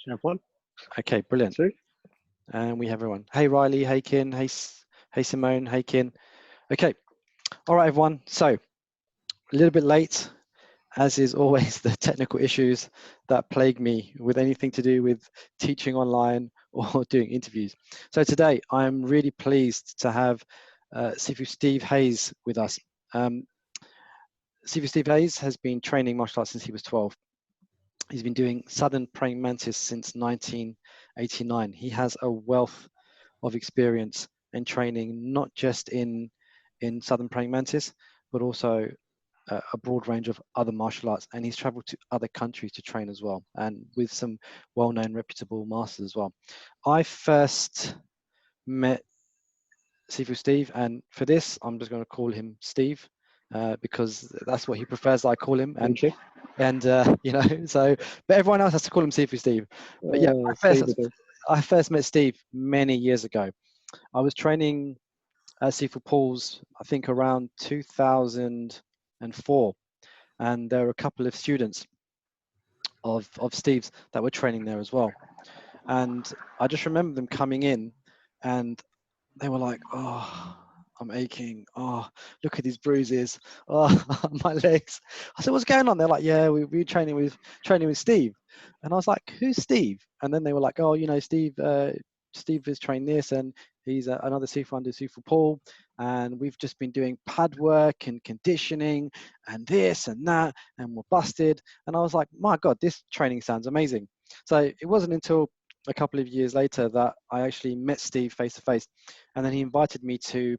Have one, Okay, brilliant. two. And we have everyone. Hey, Riley. Hey, Kin. Hey, Simone. Hey, Kin. Okay. All right, everyone. So a little bit late, as is always the technical issues that plague me with anything to do with teaching online or doing interviews. So today, I'm really pleased to have Sifu Steve Hayes with us. Sifu Steve Hayes has been training martial arts since he was 12. He's been doing Southern Praying Mantis since 1989. He has a wealth of experience in training, not just in Southern Praying Mantis, but also a broad range of other martial arts. And he's traveled to other countries to train as well, and with some well-known, reputable masters as well. I first met Sifu Steve, and for this, I'm just going to call him Steve. Because that's what he prefers I call him, Thank you. and you know, so but everyone else has to call him Sifu Steve. But yeah, Steve again. I first met Steve many years ago. I was training at Sifu Paul's, I think around 2004, and there were a couple of students of Steve's that were training there as well. And I just remember them coming in, and they were like, "Oh, I'm aching. Oh, look at these bruises. Oh, my legs." I said, "What's going on?" They're like, "Yeah, we're training with Steve." And I was like, "Who's Steve?" And then they were like, "Oh, you know, Steve. Steve has trained this, and he's another Sifu under Sifu Paul. And we've just been doing pad work and conditioning and this and that, and we're busted." And I was like, "My God, this training sounds amazing." So it wasn't until a couple of years later that I actually met Steve face to face, and then he invited me to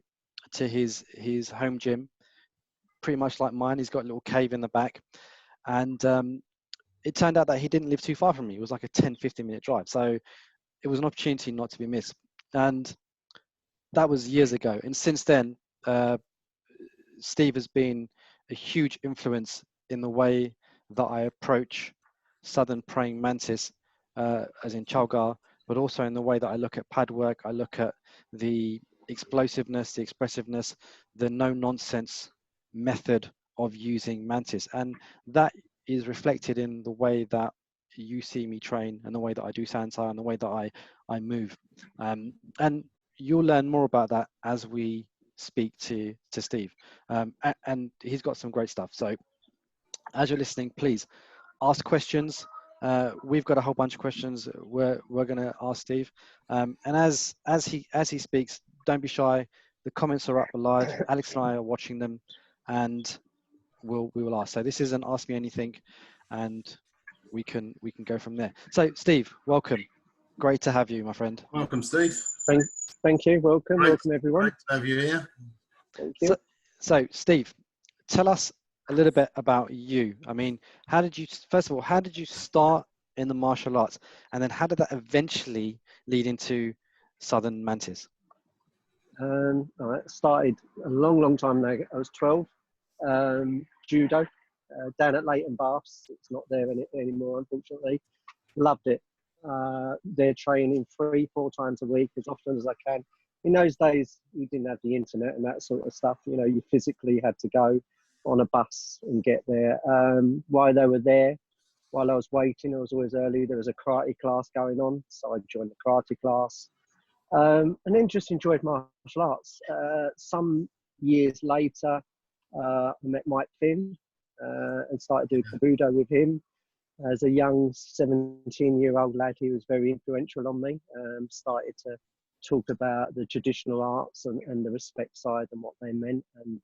his home gym, pretty much like mine. He's got a little cave in the back, and it turned out that he didn't live too far from me. It was like a 10-15 minute drive, so it was an opportunity not to be missed. And that was years ago, and since then Steve has been a huge influence in the way that I approach Southern Praying Mantis, as in Chalgar, but also in the way that I look at pad work. I look at the explosiveness, the expressiveness, the no-nonsense method of using Mantis. And that is reflected in the way that you see me train, and the way that I do Sansai, and the way that I move. And you'll learn more about that as we speak to Steve. And he's got some great stuff. So as you're listening, please ask questions. We've got a whole bunch of questions we're going to ask Steve. And as he speaks, don't be shy. The comments are up live. Alex and I are watching them, and we will ask. So this isn't Ask Me Anything, and we can go from there. So Steve, welcome. Great to have you, my friend. Welcome, Steve. Thank you. Welcome everyone. Great to have you here. Thank you. So Steve, tell us a little bit about you. I mean, first of all, how did you start in the martial arts? And then how did that eventually lead into Southern Mantis? I started a long time ago. I was 12. Judo down at Leighton Baths. It's not there anymore, unfortunately. Loved it. They're training 3-4 times a week as often as I can. In those days, you didn't have the internet and that sort of stuff. You know, you physically had to go on a bus and get there. While they were there, while I was waiting, I was always early. There was a karate class going on, so I joined the karate class. And then just enjoyed martial arts. Some years later, I met Mike Finn and started doing Combative with him. As a young 17-year-old lad, he was very influential on me. Started to talk about the traditional arts and the respect side and what they meant. And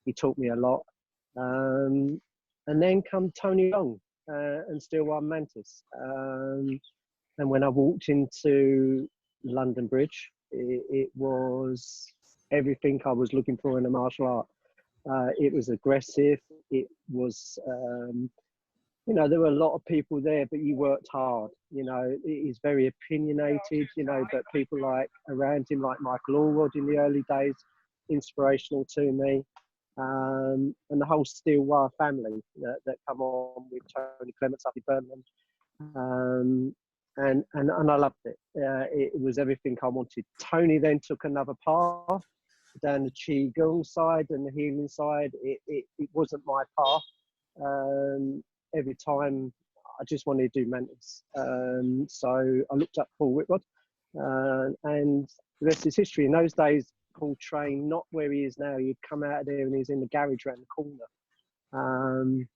he taught me a lot. And then come Tony Long and Steel One Mantis. And when I walked into London Bridge, it was everything I was looking for in a martial art. It was aggressive. It was... you know, there were a lot of people there, but you worked hard. You know, he's very opinionated, you know, but people like around him, like Michael Allwood in the early days, inspirational to me. And the whole Steel Wire family that come on with Tony Clements up in Birmingham. And I loved it. It was everything I wanted. Tony then took another path down the Qigong side and the healing side. It wasn't my path. Every time I just wanted to do Mantis. So I looked up Paul Whitrod, and the rest is history. In those days, Paul trained not where he is now. He'd come out of there and he's in the garage around the corner.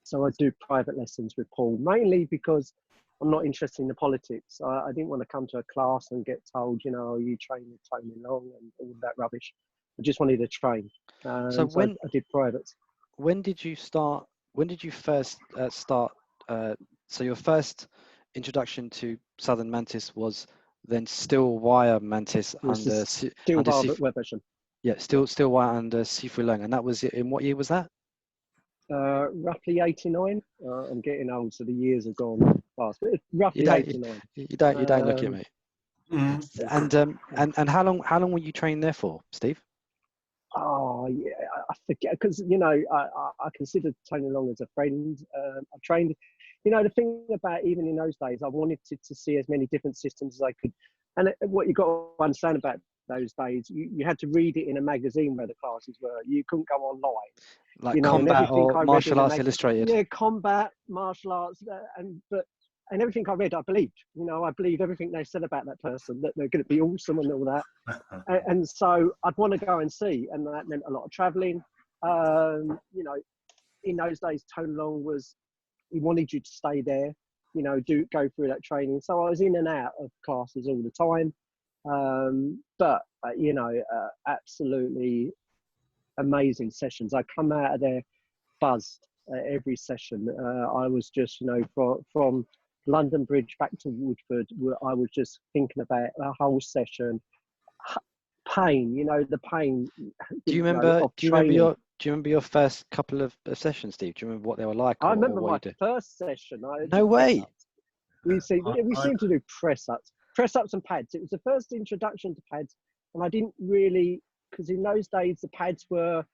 So I do private lessons with Paul, mainly because I'm not interested in the politics. I didn't want to come to a class and get told, you know, you train with Tony Long and all that rubbish. I just wanted to train. So when I did privates. when did you start? When did you first start? So your first introduction to Southern Mantis was then still wire Mantis under Still under Harvard web version. yeah, still wire under Sifu Long, and that was in what year was that? Roughly 89. I'm getting old, so the years have gone fast. But it's roughly 89. You don't look it, mate. And how long were you trained there for, Steve? Oh yeah, I forget, because you know I consider Tony Long as a friend. I trained, you know, the thing about even in those days, I wanted to see as many different systems as I could. And what you got to understand about those days, you had to read it in a magazine where the classes were. You couldn't go online. Like you know, Combat or Martial Arts Illustrated. Yeah, Combat, martial arts, and everything I read, I believed. You know, I believed everything they said about that person, that they're going to be awesome and all that. and so I'd want to go and see, and that meant a lot of travelling. You know, in those days, Tony Long he wanted you to stay there. You know, go through that training. So I was in and out of classes all the time. But you know, absolutely amazing sessions. I come out of there buzzed every session. I was just, you know, from London Bridge back to Woodford, I was just thinking about a whole session. Pain, you know, the pain. Do you remember your first couple of sessions, Steve? Do you remember what they were like? I remember my first session. No way. We seemed to do press ups and pads. It was the first introduction to pads, and I didn't really, because in those days the pads were,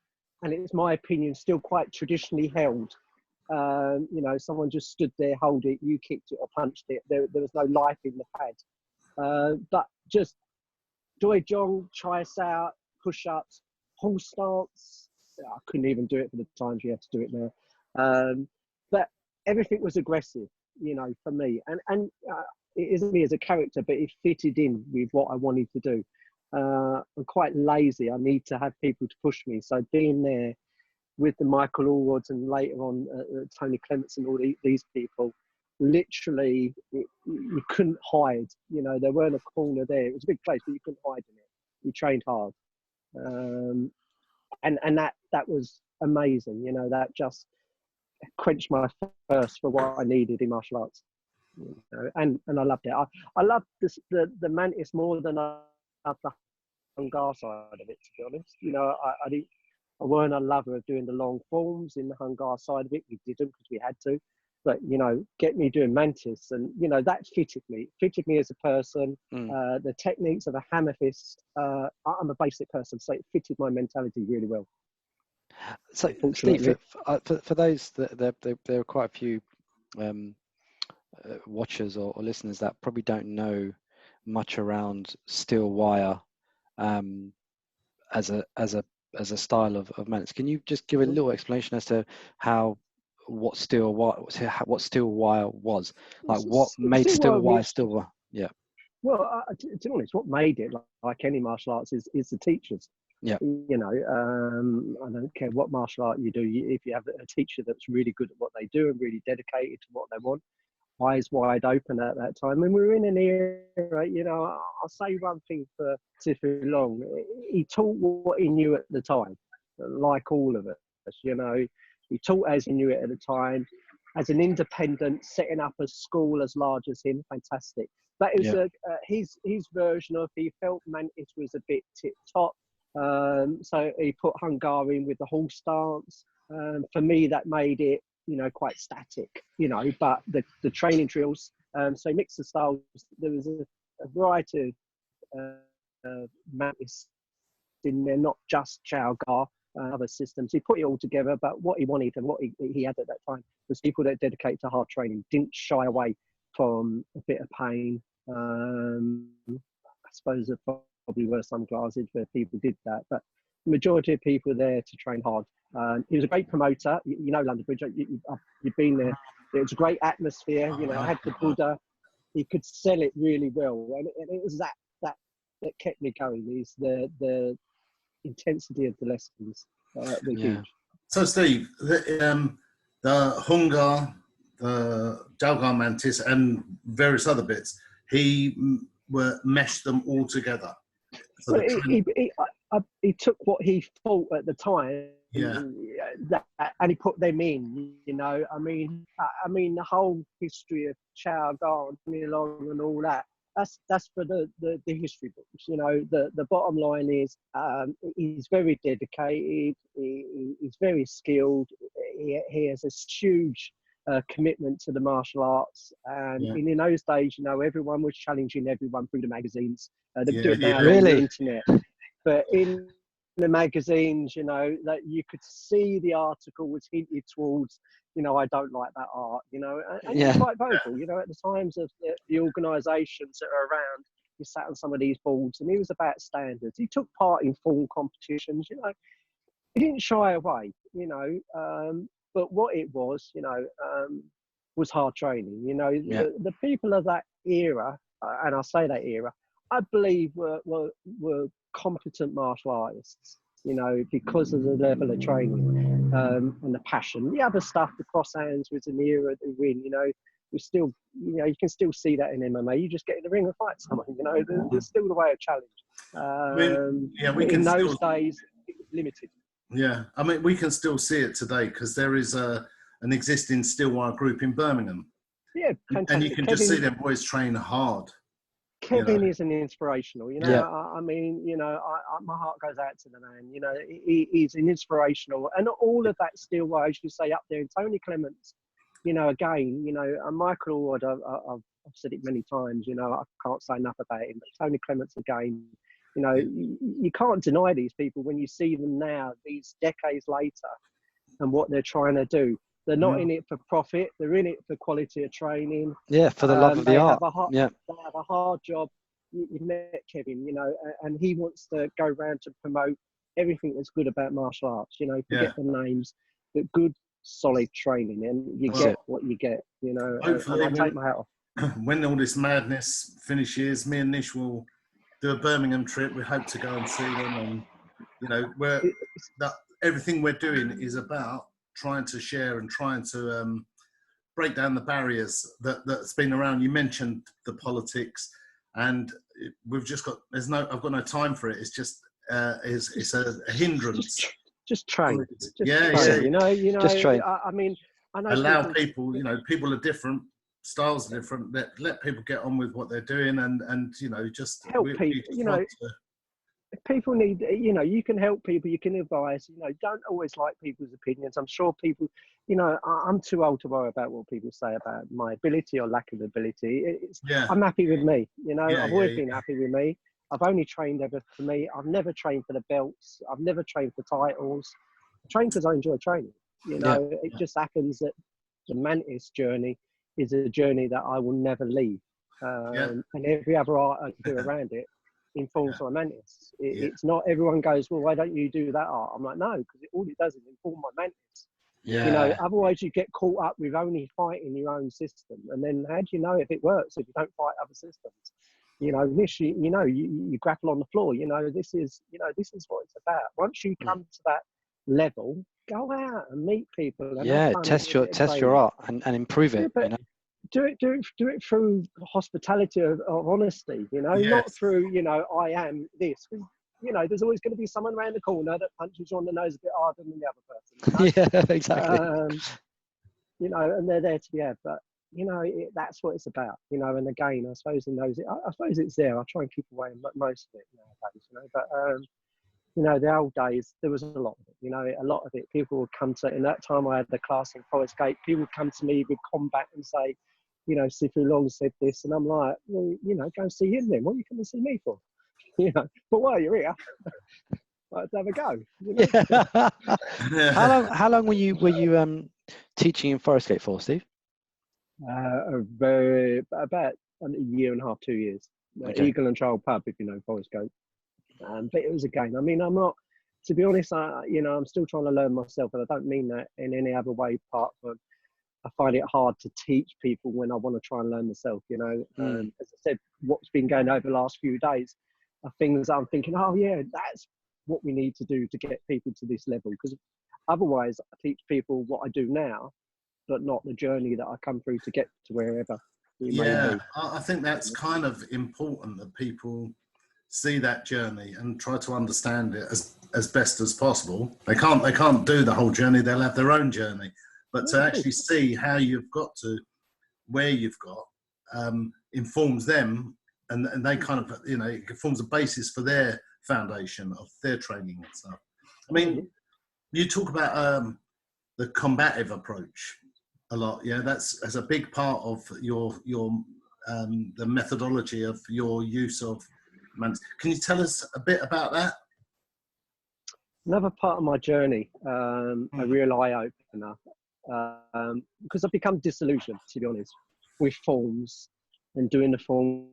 and it's my opinion, still quite traditionally held. You know, someone just stood there, hold it, you kicked it or punched it. There was no life in the pad. But just Doi Jong, chase out, push-ups, whole stance. I couldn't even do it for the times you had to do it now. But everything was aggressive, you know, for me. And it isn't me as a character, but it fitted in with what I wanted to do. I'm quite lazy. I need to have people to push me. So being there with the Michael Allwards and later on Tony Clements and all these people, literally you couldn't hide. You know, there weren't a corner there. It was a big place, but you couldn't hide in it. You trained hard, and that was amazing. You know, that just quenched my thirst for what I needed in martial arts. You know, and I loved it. I loved the Mantis more than I loved the Hungar side of it, to be honest. You know, I weren't a lover of doing the long forms in the Hungar side of it. We didn't because we had to. But, you know, get me doing Mantis, and, you know, that fitted me as a person. The techniques of a hammer fist, I'm a basic person, so it fitted my mentality really well. So, Steve, for those, there are quite a few watchers or listeners that probably don't know much around steel wire as a style of Mantis. Can you just give a little explanation as to what steel wire was, like what made steel wire steel wire? Yeah. Well, to be honest, what made it like any martial arts is the teachers. Yeah. You know, I don't care what martial art you do. If you have a teacher that's really good at what they do and really dedicated to what they want, eyes wide open at that time. And we were in an era, you know, I'll say one thing for Sifu Long. He taught what he knew at the time, like all of us, you know. He taught as he knew it at the time. As an independent, setting up a school as large as him, fantastic. But it was his version of, he felt Mantis was a bit tip-top. So he put Hungar in with the whole stance. For me, that made it, you know, quite static, you know, but the training drills, so he mixed the styles. There was a variety of Mantis in there, not just Chow Gar, other systems. He put it all together, but what he wanted and what he had at that time was people that dedicated to hard training, didn't shy away from a bit of pain. I suppose there probably were some classes where people did that, but the majority of people there to train hard. He was a great promoter. You know London Bridge, you've been there. It was a great atmosphere. You know, I had the Buddha. He could sell it really well, and it was that kept me going. Is the intensity of the lessons were huge. So Steve, the Hungar, the Jalgar Mantis, and various other bits, he meshed them all together. So Well, he took what he thought at the time, and he put them in. You know, I mean, the whole history of Chow Garn and all that. That's for the history books. You know, the bottom line is he's very dedicated. He's very skilled. He has a huge commitment to the martial arts, and in those days, you know, everyone was challenging everyone through the magazines. They do it now on the internet, but in the magazines, you know, that you could see the article was hinted towards, you know, I don't like that art, you know, and you're quite vocal, you know, at the times of the organisations that are around. He sat on some of these boards, and he was about standards. He took part in formal competitions, you know. He didn't shy away, you know. But what it was, you know, was hard training. You know, the people of that era, and I say that era, I believe were competent martial artists. You know, because of the level of training and the passion. The other stuff, the cross hands, was an era that win. You know, we still, you know, you can still see that in MMA. You just get in the ring and fight someone. You know, there's still the way of challenge. We can in those days, it was limited. Yeah, I mean, we can still see it today because there is an existing Stillwire group in Birmingham. Yeah, fantastic. And you can just see them boys train hard. Kevin is an inspirational, you know. I mean, you know, my heart goes out to the man. You know, he's an inspirational, and all of that Stillwire, as you say, up there. And Tony Clements, you know, again, you know, and Michael Ward, I've said it many times. You know, I can't say enough about him. But Tony Clements again. You know, you can't deny these people when you see them now, these decades later, and what they're trying to do. They're not in it for profit. They're in it for quality of training. Yeah, for the love of the art. They have a hard job. You met Kevin, you know, and he wants to go around to promote everything that's good about martial arts. You know, forget the names, but good, solid training, and you get what you get. You know, hopefully, and I take my hat off. When all this madness finishes, me and Nish will do a Birmingham trip. We hope to go and see them, and you know, everything we're doing is about trying to share and trying to break down the barriers that's been around. You mentioned the politics, and we've just got I've got no time for it. It's just it's a hindrance. Just train. Train. You know. Just train. I mean, I know allow people. You know, people are different. Styles are different. Let people get on with what they're doing, and you know, just help people. You know, people need. You know, you can help people. You can advise. You know, don't always like people's opinions. I'm sure people. You know, I'm too old to worry about what people say about my ability or lack of ability. I'm happy with me. You know, I've always been happy with me. I've only trained ever for me. I've never trained for the belts. I've never trained for titles. I train because I enjoy training. You know, it just happens that the Mantis journey is a journey that I will never leave. And every other art I do around it informs my Mantis. It's not everyone goes, well, why don't you do that art? I'm like, no, because all it does is inform my Mantis. You know, otherwise you get caught up with only fighting your own system. And then how do you know if it works if you don't fight other systems? You know, this, you know, you grapple on the floor. You know, this is what it's about. Once you come to that level, go out and meet people. And test your art and improve it. You know? Do it through hospitality of honesty. You know, not through, you know, I am this. You know, there's always going to be someone around the corner that punches you on the nose a bit harder than the other person. You know? Yeah, exactly. You know, and they're there to be had, but you know, that's what it's about. You know, and again, I suppose I suppose it's there. I try and keep away most of it nowadays. You know, but you know, the old days there was a lot of it. You know, a lot of it. People would come to. In that time, I had the class in Forest Gate. People would come to me with combat and say, you know, Sifu Long said this, and I'm like, well, you know, go and see him then. What are you coming to see me for? You know, but while you're here, let's have a go. You know? How long were you teaching in Forest Gate for, Steve? About a year and a half, 2 years. Eagle and Child Pub, if you know Forest Gate. But it was again. I mean, I'm not. To be honest, you know, I'm still trying to learn myself, and I don't mean that in any other way apart from I find it hard to teach people when I want to try and learn myself, you know. As I said, what's been going over the last few days are things that I'm thinking, oh yeah, that's what we need to do to get people to this level. Because otherwise I teach people what I do now, but not the journey that I come through to get to wherever we may Yeah, be. I think that's kind of important that people see that journey and try to understand it as best as possible. They can't do the whole journey. They'll have their own journey, but to actually see how you've got to where you've got informs them, and they kind of, you know, it forms a basis for their foundation of their training and stuff. I mean, you talk about the combative approach a lot. Yeah, that's a big part of your the methodology of your use of Mantis. Can you tell us a bit about that? Another part of my journey, a real eye opener, because I've become disillusioned, to be honest, with forms and doing the forms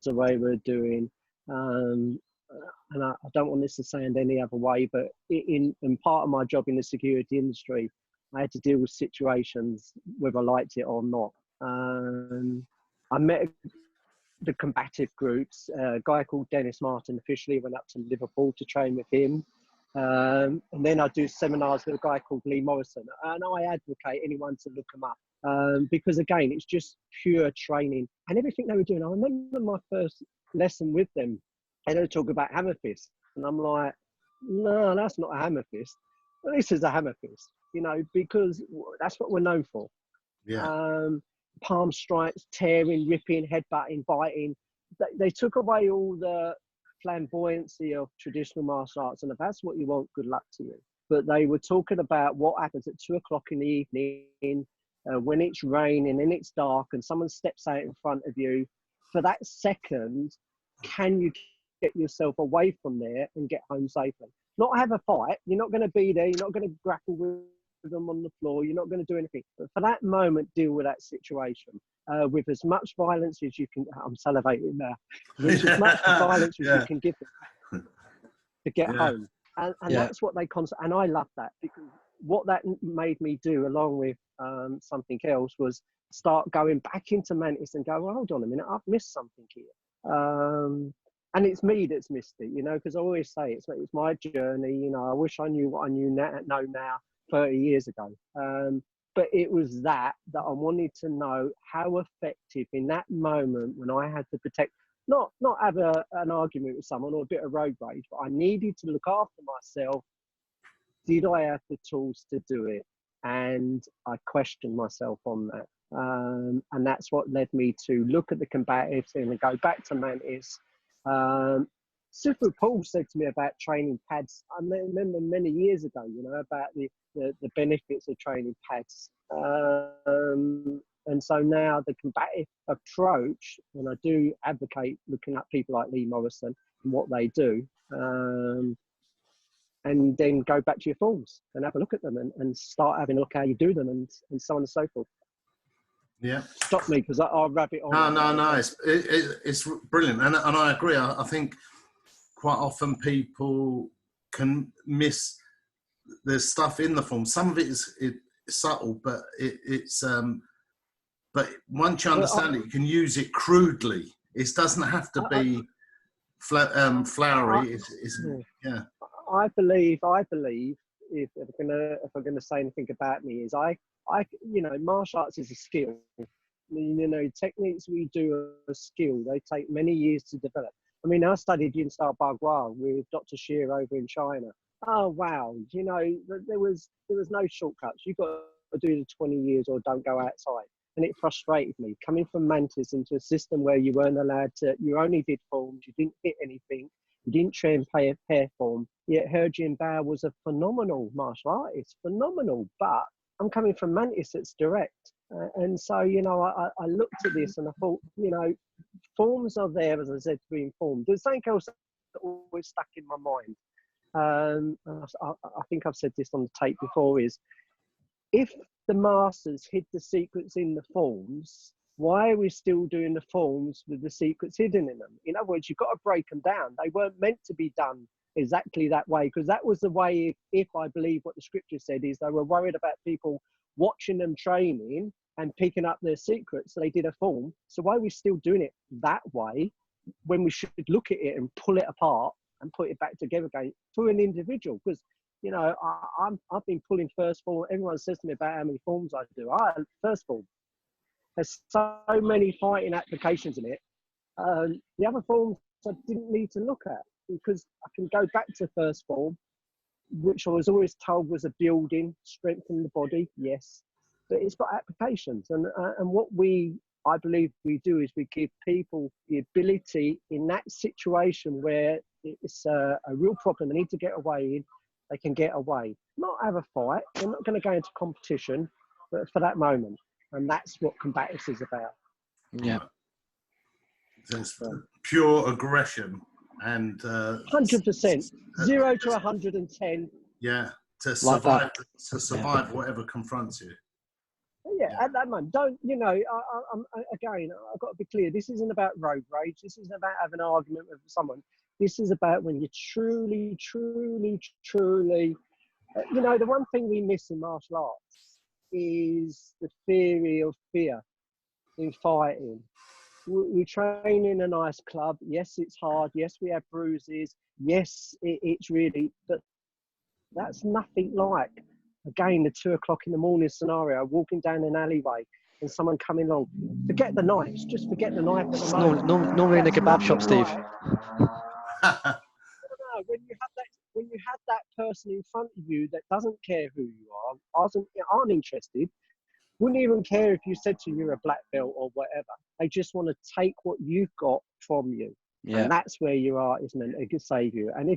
the way we're doing. And I don't want this to sound any other way, but in part of my job in the security industry, I had to deal with situations whether I liked it or not. I met the combative groups, a guy called Dennis Martin, officially went up to Liverpool to train with him. And then I do seminars with a guy called Lee Morrison, and I advocate anyone to look them up, because again, it's just pure training and everything they were doing. I remember my first lesson with them, and they were talking about hammer fist, and I'm like, no, that's not a hammer fist. Well, this is a hammer fist, you know, because that's what we're known for. Yeah. Palm strikes, tearing, ripping, headbutting, biting. They took away all the flamboyancy of traditional martial arts, and if that's what you want, good luck to you. But they were talking about what happens at 2 o'clock in the evening, when it's raining and it's dark and someone steps out in front of you. For that second, can you get yourself away from there and get home safely? Not have a fight. You're not going to be there. You're not going to grapple with them on the floor. You're not going to do anything. But for that moment, deal with that situation with as much violence as you can. I'm salivating now. With as much violence as you can give them to get home. And that's what they constantly, and I love that, because what that made me do, along with something else, was start going back into Mantis and go, well, hold on a minute, I've missed something here. And it's me that's missed it, you know, because I always say it's my journey. You know, I wish I knew what I know now 30 years ago. But it was that I wanted to know how effective in that moment when I had to protect, not have an argument with someone or a bit of road rage, but I needed to look after myself. Did I have the tools to do it? And I questioned myself on that. And that's what led me to look at the combatives and go back to Mantis. Sifu Paul said to me about training pads. I remember many years ago, you know, about the benefits of training pads. And so now the combative approach, and I do advocate looking at people like Lee Morrison and what they do, and then go back to your forms and have a look at them and start having a look how you do them and so on and so forth. Yeah. Stop me, because I'll wrap it on. No. It's brilliant, and I agree. I think quite often people can miss there's stuff in the form. Some of it is subtle, but it's but once you understand it, you can use it crudely. It doesn't have to be flowery. Yeah. I believe if I'm gonna say anything about me is I you know, martial arts is a skill. You know, techniques we do are a skill. They take many years to develop. I mean, I studied Yin Style Bagua with Dr. Shear over in China. Oh wow, you know, there was no shortcuts. You got to do the 20 years or don't go outside. And it frustrated me coming from Mantis into a system where you weren't allowed to. You only did forms. You didn't hit anything. You didn't try and play a pair form. Yet Herjin Bao was a phenomenal martial artist, phenomenal. But I'm coming from Mantis, it's direct. And so, you know, I looked at this and I thought, you know, forms are there, as I said, to be informed. There's something else that always stuck in my mind. I think I've said this on the tape before, is if the masters hid the secrets in the forms, why are we still doing the forms with the secrets hidden in them? In other words, you've got to break them down. They weren't meant to be done exactly that way, because that was the way, if I believe what the scripture said, is they were worried about people watching them training and picking up their secrets. So they did a form. So why are we still doing it that way when we should look at it and pull it apart and put it back together again for an individual? Because, you know, I've been pulling first form. Everyone says to me about how many forms I do. First form. There's so many fighting applications in it. The other forms I didn't need to look at, because I can go back to first form, which I was always told was a building, strengthen the body, yes, but it's got applications. And what I believe we do is we give people the ability in that situation where it's a real problem, they need to get away in, they can get away. Not have a fight, they're not going to go into competition, but for that moment. And that's what Combative is about. Yeah. It's pure aggression and 100%, 0 to 110. Yeah, to Like survive whatever confronts you. Yeah, at that moment, don't, you know, again, I've got to be clear, this isn't about road rage, this isn't about having an argument with someone, this is about when you truly, you know, the one thing we miss in martial arts is the theory of fear in fighting. We train in a nice club, yes, it's hard, yes, we have bruises, yes, it's really, but that's nothing like, again, the 2 o'clock in the morning scenario, walking down an alleyway and someone coming along. Forget the knives, just forget the knife at the moment. Normally in a kebab shop, Steve. No, when you have that person in front of you that doesn't care who you are, aren't interested, wouldn't even care if you said to you you're a black belt or whatever. They just want to take what you've got from you. Yeah. And that's where your art is meant to save you. And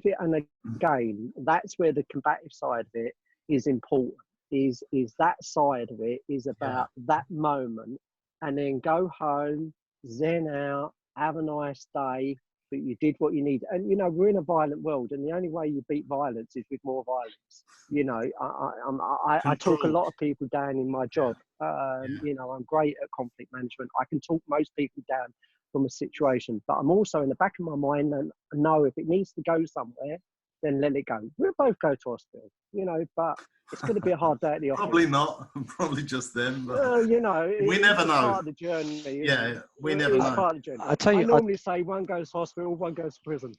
again, that's where the combative side of it is important. Is that side of it is about that moment, and then go home, zen out, have a nice day, but you did what you need. And you know, we're in a violent world, and the only way you beat violence is with more violence. You know, I talk a lot of people down in my job. You know, I'm great at conflict management. I can talk most people down from a situation, but I'm also in the back of my mind and know if it needs to go somewhere, then let it go. We'll both go to hospital, you know, but it's going to be a hard day at the office. Probably not. Probably just them. But you know, we never know. Part of the journey. Yeah, we never know. Part of the journey. I tell you, I normally say one goes to hospital, one goes to prison.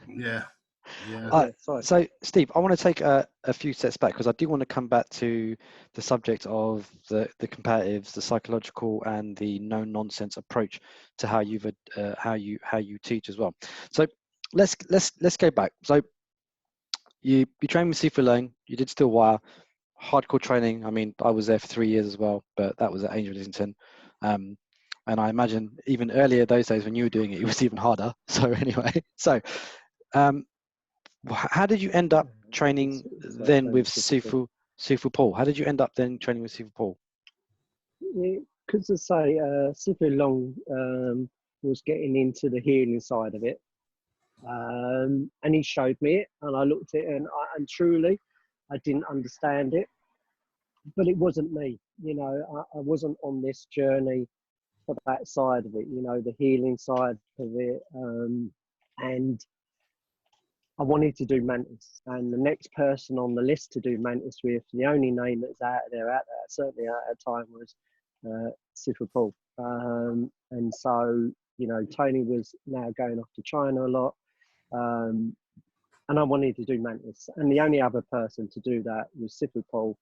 Yeah. So, Steve, I want to take a few steps back, because I do want to come back to the subject of the combatives, the psychological, and the no nonsense approach to how you teach as well. So let's go back. So you trained with Sifu Lone, you did still wire, hardcore training. I mean, I was there for 3 years as well, but that was at Angel Islington. And I imagine even earlier those days when you were doing it, it was even harder. So anyway, so how did you end up training then with Sifu Paul? How did you end up then training with Sifu Paul? Because I say, Sifu Long was getting into the healing side of it. And he showed me it, and I looked at it, and truly, I didn't understand it. But it wasn't me, you know. I wasn't on this journey for that side of it, you know, the healing side of it. And I wanted to do Mantis, and the next person on the list to do Mantis with, the only name that's out there, certainly at that time, was Sifu Paul. And so, you know, Tony was now going off to China a lot. And I wanted to do Mantis, and the only other person to do that was Sifu Paul.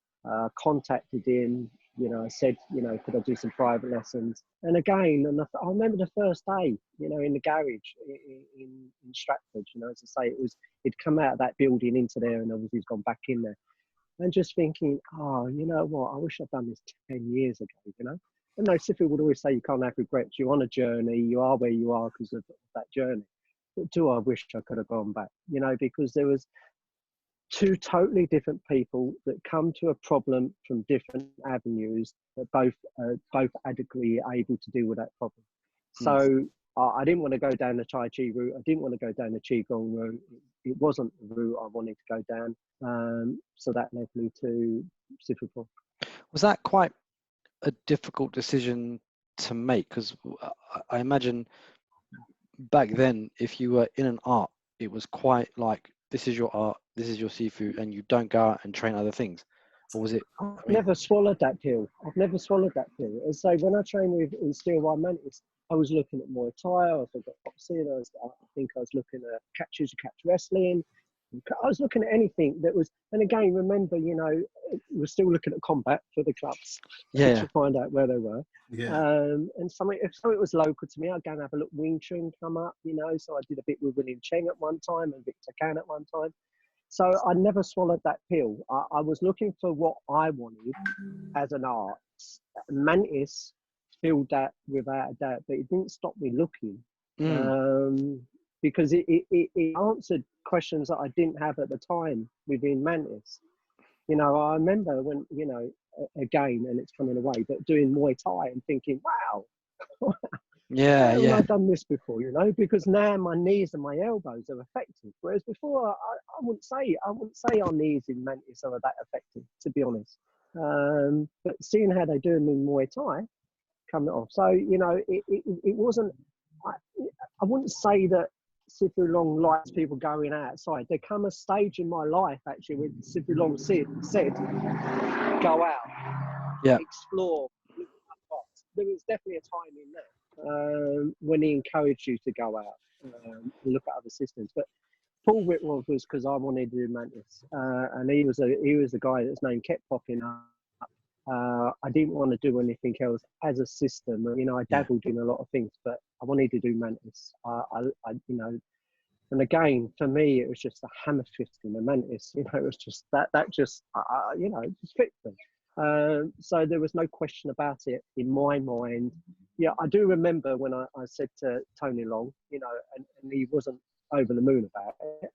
Contacted him, you know, I said, you know, could I do some private lessons? And again, I remember the first day, you know, in the garage in Stratford, you know, as I say, it'd come out of that building into there, and obviously he's gone back in there. And just thinking, oh, you know what, I wish I'd done this 10 years ago, you know? And no, Sifu would always say you can't have regrets. You're on a journey, you are where you are because of that journey. But do I wish I could have gone back, you know, because there was two totally different people that come to a problem from different avenues, that both adequately able to deal with that problem. So I didn't want to go down the Tai Chi route. I didn't want to go down the Qigong route. It wasn't the route I wanted to go down. So that led me to Sifu Paul. Was that quite a difficult decision to make? Because I imagine back then, if you were in an art, it was quite like, this is your art, this is your Sifu, and you don't go out and train other things. or was it? I've never swallowed that pill. I've never swallowed that pill. And so when I trained with in Steel One Mantis, I was looking at Muay Thai, I was looking at boxing, I think I was looking at catch wrestling. I was looking at anything that was, and again, remember, you know, we're still looking at combat for the clubs to find out where they were. Yeah. And if something was local to me, I'd go and have a look. Wing Chun come up, you know, so I did a bit with William Cheng at one time and Victor Can at one time. So I never swallowed that pill. I was looking for what I wanted as an art. Mantis filled that without a doubt, but it didn't stop me looking. Because it answered questions that I didn't have at the time within Mantis. You know, I remember when, you know, again, and it's coming away, but doing Muay Thai and thinking, wow, I've done this before, you know, because now my knees and my elbows are affected. Whereas before, I wouldn't say our knees in Mantis are that affected, to be honest. But seeing how they do them in Muay Thai, coming off. So, you know, it wasn't, I wouldn't say that Sifu Long likes people going outside. There come a stage in my life actually where Sifu Long said, go out, explore, look at spots. There was definitely a time in that when he encouraged you to go out and look at other systems. But Paul Whitworth was because I wanted to do Mantis, and he was the guy that's name kept popping up. I didn't want to do anything else as a system. You know, I dabbled in a lot of things, but I wanted to do Mantis. You know, and again, for me, it was just a hammer fist in the Mantis. You know, it was just that just, you know, just fit me. So there was no question about it in my mind. Yeah, I do remember when I said to Tony Long, you know, and he wasn't over the moon about it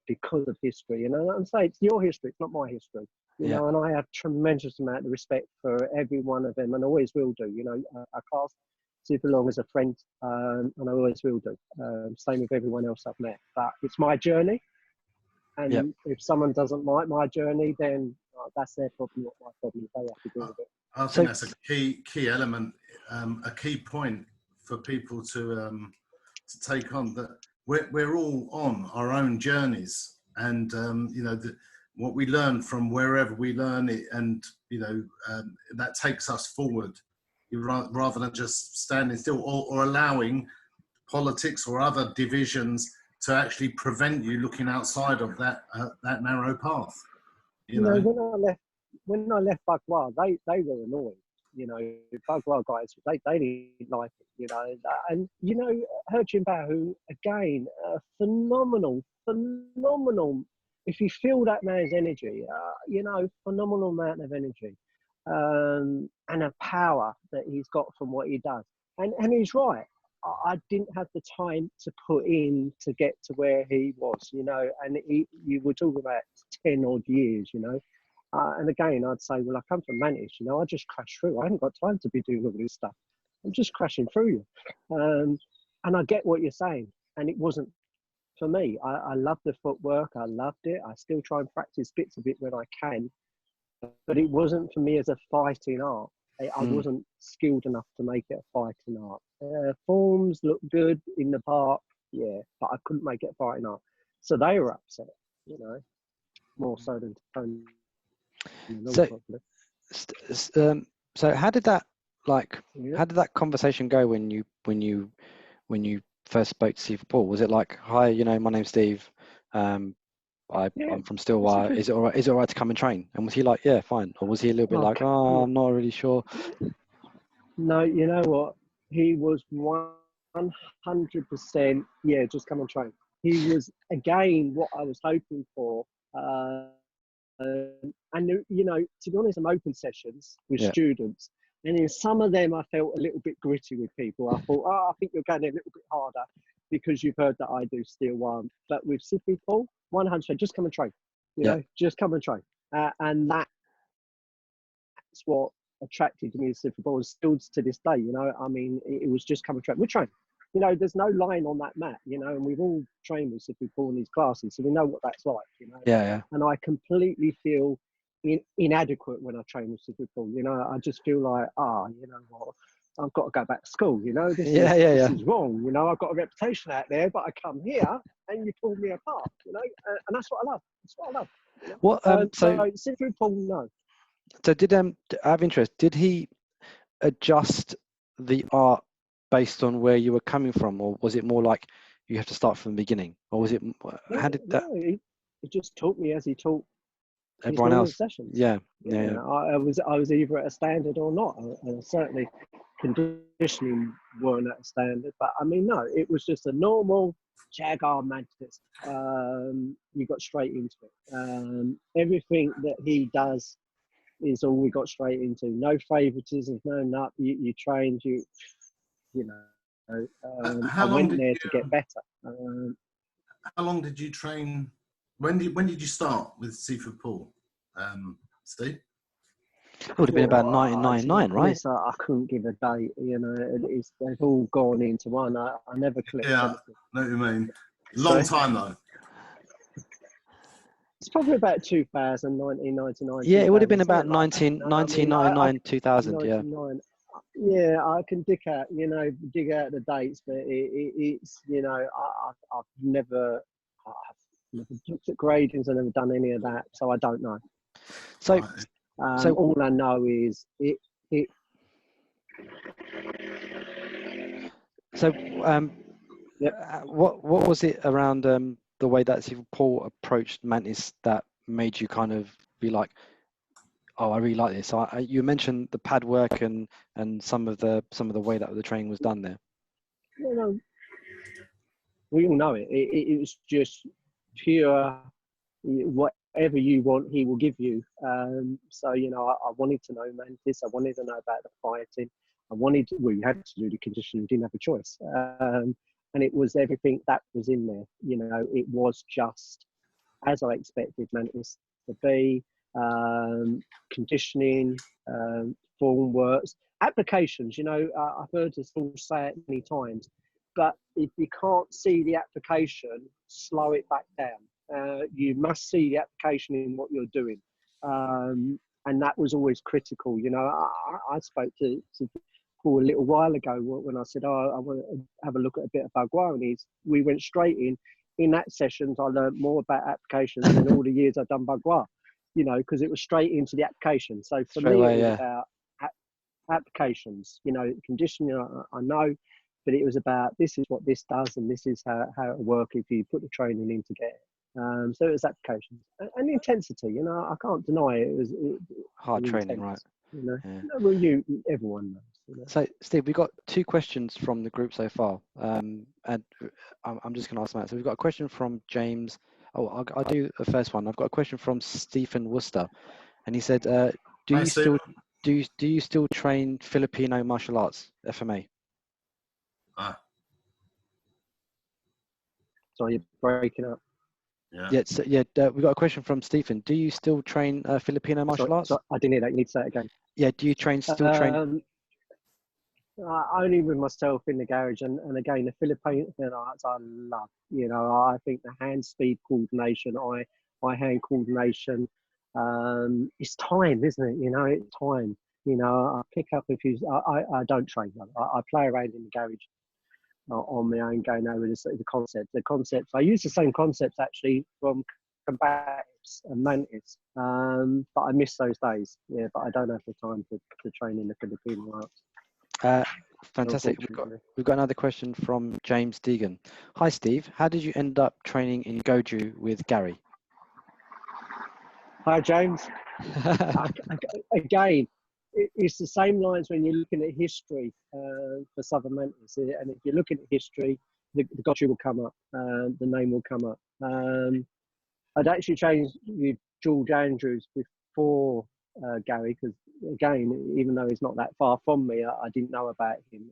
because of history. You know, and say it's your history, it's not my history. You know, and I have tremendous amount of respect for every one of them, and always will do. You know, I cast Sifu Long as a friend, and I always will do. Same with everyone else I've met. But it's my journey, and if someone doesn't like my journey, then that's their problem, not my problem. They have to deal with it. I think that's a key element, a key point for people to take on. That we're all on our own journeys, and you know, what we learn from wherever we learn it, and you know, that takes us forward, rather than just standing still or allowing politics or other divisions to actually prevent you looking outside of that narrow path. You know, when I left Bagua, they were annoying. You know, Bagua guys, they didn't like it. You know, and you know, He Jinpao, who again, phenomenal. If you feel that man's energy, you know, phenomenal amount of energy, and a power that he's got from what he does. And he's right. I didn't have the time to put in to get to where he was, you know, and you were talking about 10 odd years, you know. And again, I'd say, well, I come from Mantis, you know, I just crash through. I haven't got time to be doing all this stuff. I'm just crashing through you. And I get what you're saying. And it wasn't for me. I love the footwork. I loved it. I still try and practice bits of it when I can. But it wasn't for me as a fighting art. I wasn't skilled enough to make it a fighting art. Forms look good in the park, yeah, but I couldn't make it a fighting art. So they were upset, you know, more so than Tony. So how did that how did that conversation go when you first spoke to Sifu Paul? Was it like, hi, you know, my name's Steve, I'm from Stillwire, is it all right to come and train? And was he like, yeah, fine? Or was he a little bit like, oh, I'm not really sure? No, you know what, he was 100%, yeah, just come and train. He was, again, what I was hoping for. And you know, to be honest, I'm open sessions with students, and in some of them I felt a little bit gritty with people. I thought, I think you're going a little bit harder because you've heard that I do Steel One. But with Sifu Paul, 100%, just come and train. You know, just come and train. And that's what attracted me to Sifu Paul, still to this day. You know, I mean, it was just come and train. We train. You know, there's no line on that mat, you know, and we've all trained with Sifu Paul in these classes, so we know what that's like, you know. Yeah. And I completely feel inadequate when I train with Sifu Paul. You know, I just feel like, you know what, I've got to go back to school, you know. This is wrong, you know. I've got a reputation out there, but I come here and you pull me apart, you know. And that's what I love. That's what I love. What? So No, Sifu Paul, no. did out of interest, did he adjust the art based on where you were coming from, or was it more like you have to start from the beginning, or was it? How did that? No, he just taught me as he taught his Everyone normal else? sessions. Yeah. I was either at a standard or not, and certainly conditioning weren't at a standard. But I mean, no, it was just a normal Jaguar Mantis. You got straight into it. Everything that he does is all we got straight into. No favoritism, no nut. You trained, you know. How I long went did there you, to get better. how long did you train? When did you start with Sifu Paul, Steve? It would have been about 1999, right? Honest, I couldn't give a date. You know, they've all gone into one. I never clicked. Yeah, anything. know what you mean. Long time though. It's probably about 2000, 1999. Yeah, it would have been 2000, about something like that. 1999, 2000. Yeah. 99. Yeah, I can dig out the dates, but it's I've never looked at gradings. I've never done any of that, so I don't know. So, all I know is it. So, Yep. what was it around the way that Sifu Paul approached Mantis that made you kind of be like, oh, I really like this? So you mentioned the pad work and some of the way that the training was done there. No, we all know it. It was just pure. Whatever you want, he will give you. So I wanted to know Mantis. I wanted to know about the fighting. You had to do the conditioning. You didn't have a choice. And it was everything that was in there. It was just as I expected Mantis to be. Conditioning, form works, applications. I've heard us all say it many times, but if you can't see the application, slow it back down. You must see the application in what you're doing. And that was always critical. I spoke to Paul a little while ago when I said, I want to have a look at a bit of Bagua, and we went straight in. In that sessions, I learned more about applications than all the years I've done Bagua, because it was straight into the application. So for me, it was about applications. Conditioning, I know, but it was about this is what this does, and this is how it will work if you put the training in to get it. So it was applications and intensity. I can't deny it. It was hard training, right? Yeah. Well, everyone knows. So, Steve, we've got 2 questions from the group so far, and I'm just going to ask them out. So we've got a question from James. Oh, I'll do the first one. I've got a question from Stephen Worcester, and he said, "Do you still train Filipino martial arts, FMA?" Sorry, you're breaking up. Yeah. We've got a question from Stephen. Do you still train Filipino martial arts? Sorry, I didn't hear that. You need to say it again. Yeah. Do you still train? Only with myself in the garage, and again, the Filipino arts I love. I think the hand speed coordination, eye hand coordination, it's time, isn't it? It's time. I pick up a few. I don't train. I play around in the garage on my own, going over the concepts. The concepts I use the same concepts actually from Combatives and Mantis, but I miss those days. Yeah, but I don't have the time to train in the Filipino arts. Fantastic. We've got another question from James Deegan. Hi, Steve. How did you end up training in Goju with Gary? Hi, James. Again, it's the same lines when you're looking at history for Southern Mantis. And if you're looking at history, the Goju will come up, the name will come up. I'd actually trained with George Andrews before Gary, because again, even though he's not that far from me, I didn't know about him.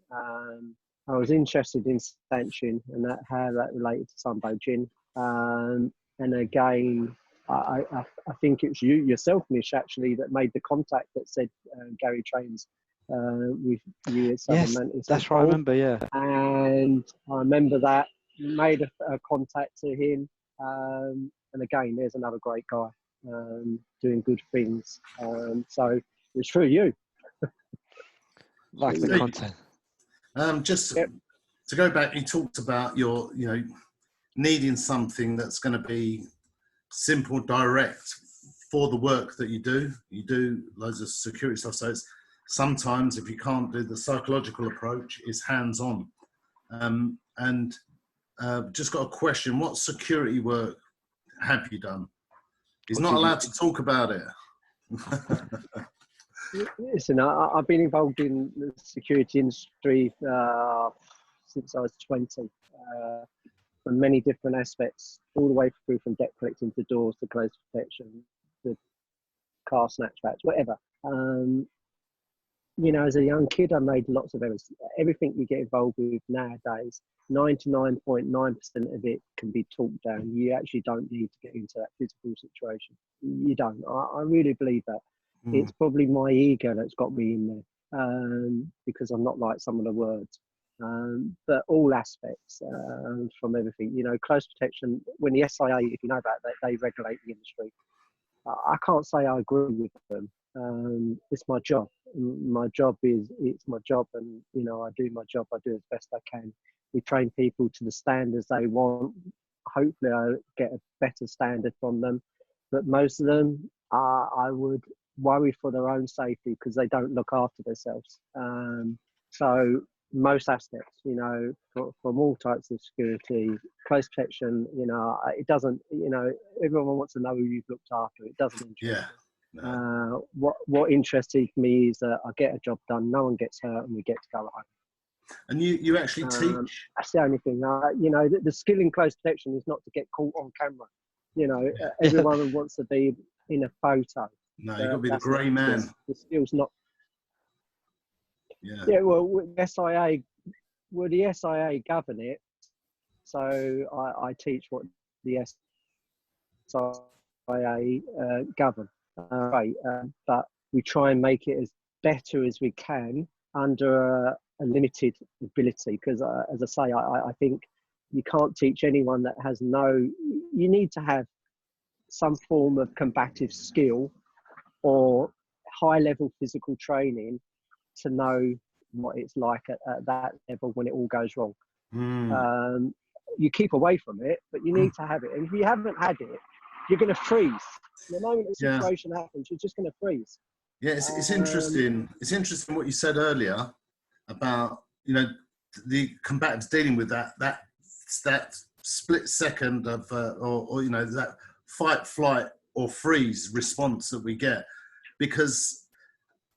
I was interested in Sanchin and how that related to Sambo Jin. And again, I think it was yourself, Nish, actually, that made the contact that said Gary trains with you at Southern Mantis. That's right, I remember, yeah. And I remember that, made a contact to him. And again, there's another great guy doing good things. So it's through you. Like the content. Just to go back, you talked about your, needing something that's going to be simple, direct for the work that you do loads of security stuff. So it's sometimes, if you can't do the psychological approach, it's hands-on. Just got a question: what security work have you done? He's not allowed to talk about it. Listen, I've been involved in the security industry since I was 20, from many different aspects, all the way through from debt collecting to doors to close protection to car snatchbacks, whatever. You know, as a young kid, I made lots of errors. Everything you get involved with nowadays, 99.9% of it can be talked down. You actually don't need to get into that physical situation. You don't. I really believe that. It's probably my ego that's got me in there, because I'm not like some of the words. But all aspects, from everything, you know, close protection, when the SIA, if you know about that, they regulate the industry. I can't say I agree with them. It's my job. It's my job, and you know, I do my job. I do as best I can. We train people to the standards they want. Hopefully, I get a better standard from them. But most of them, I would worry for their own safety because they don't look after themselves. So most aspects, you know, from all types of security, close protection, you know, it doesn't, you know, everyone wants to know who you've looked after. It doesn't interest me. No. What interested me is that I get a job done, no one gets hurt, and we get to go home. And you actually teach? That's the only thing. You know, the skill in close protection is not to get caught on camera. You know, everyone wants to be in a photo. No, you've got to be the grey man. The skill's not. Yeah. Yeah. Well, the SIA govern it. So I teach what the SIA govern. But we try and make it as better as we can under a limited ability, because as I say, I think you can't teach anyone that has you need to have some form of combative skill or high level physical training to know what it's like at that level when it all goes wrong. You keep away from it, but you need to have it, and if you haven't had it, you're going to freeze. The moment the situation happens, you're just going to freeze. Yeah, it's interesting. It's interesting what you said earlier about, you know, the combatives dealing with that split second of, or you know, that fight, flight, or freeze response that we get, because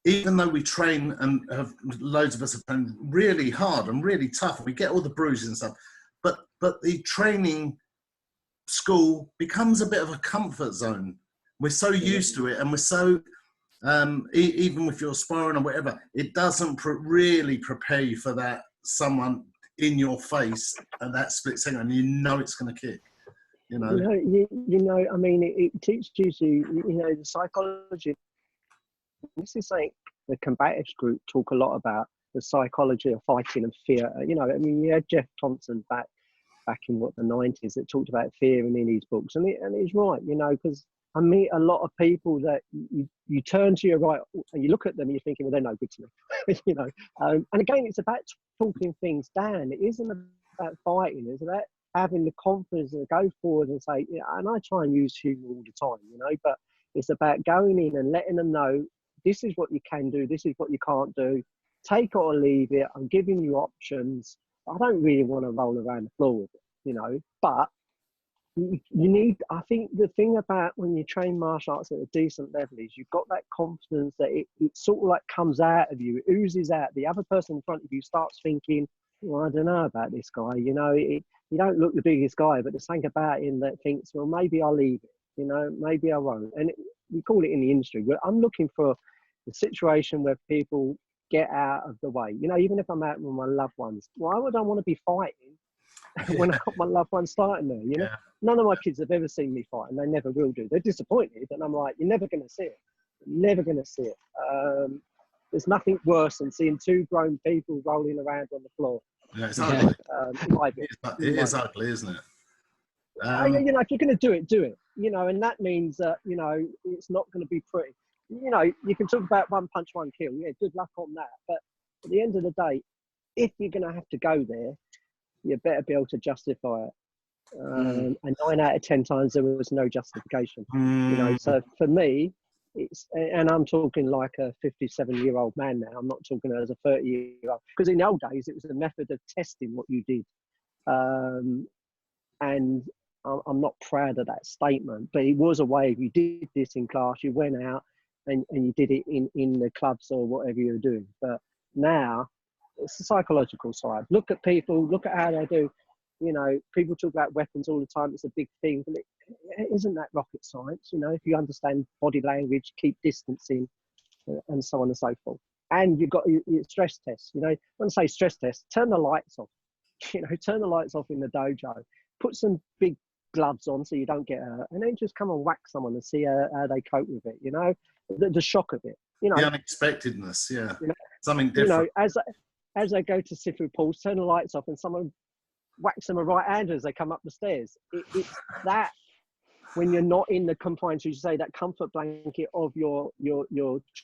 even though we train and have loads of us have trained really hard and really tough, we get all the bruises and stuff, but the training school becomes a bit of a comfort zone. We're so used to it, and we're so even if you're sparring or whatever, it doesn't really prepare you for that someone in your face at that split second, and you know it's going to kick. You know, I mean, it teaches you, you know, the psychology. This is like the combatives group talk a lot about the psychology of fighting and fear. You know, I mean, you had Jeff Thompson back in the 90s that talked about fear in his books, and he's right, you know, because I meet a lot of people that you turn to your right and you look at them and you're thinking, well, they're no good to me, you know. And again, it's about talking things down. It isn't about fighting. It's about having the confidence to go forward and say, yeah. And I try and use humour all the time, you know. But it's about going in and letting them know this is what you can do, this is what you can't do. Take it or leave it. I'm giving you options. I don't really want to roll around the floor with it, you know. But you need, I think the thing about when you train martial arts at a decent level is you've got that confidence that it sort of like comes out of you, it oozes out. The other person in front of you starts thinking, well, I don't know about this guy, you know, you don't look the biggest guy, but there's something about him that thinks, well, maybe I'll leave it, you know, maybe I won't. And we call it in the industry, but I'm looking for the situation where people get out of the way. You know, even if I'm out with my loved ones, why would I want to be fighting when I've got my loved ones starting there, you know? None of my kids have ever seen me fight, and they never will do. They're disappointed, and I'm like, you're never going to see it. You're never going to see it. There's nothing worse than seeing two grown people rolling around on the floor. Yeah, it's ugly. It is ugly, ugly, isn't it? You know, if you're going to do it, do it. You know, and that means that, you know, it's not going to be pretty. You know, you can talk about one punch, one kill. Yeah, good luck on that. But at the end of the day, if you're going to have to go there, you better be able to justify it. And 9 out of 10 times there was no justification. You know, so for me, it's, and I'm talking like a 57-year-old man now. I'm not talking as a 30-year-old, because in the old days it was a method of testing what you did, and I'm not proud of that statement, but it was a way. If you did this in class, you went out and you did it in the clubs or whatever you were doing. But now it's the psychological side. Look at people, look at how they do. You know, people talk about weapons all the time. It's a big thing, but it isn't that rocket science. You know, if you understand body language, keep distancing, and so on and so forth. And you've got your stress tests. You know, when I say stress tests, turn the lights off. You know, turn the lights off in the dojo. Put some big gloves on so you don't get hurt, and then just come and whack someone and see how they cope with it. You know, the shock of it. You know, the unexpectedness. Yeah, you know, something different. You know, as they go to Sifu Paul, turn the lights off, and someone whacks them a right hand as they come up the stairs. It's that, when you're not in the confines, as you say, that comfort blanket of your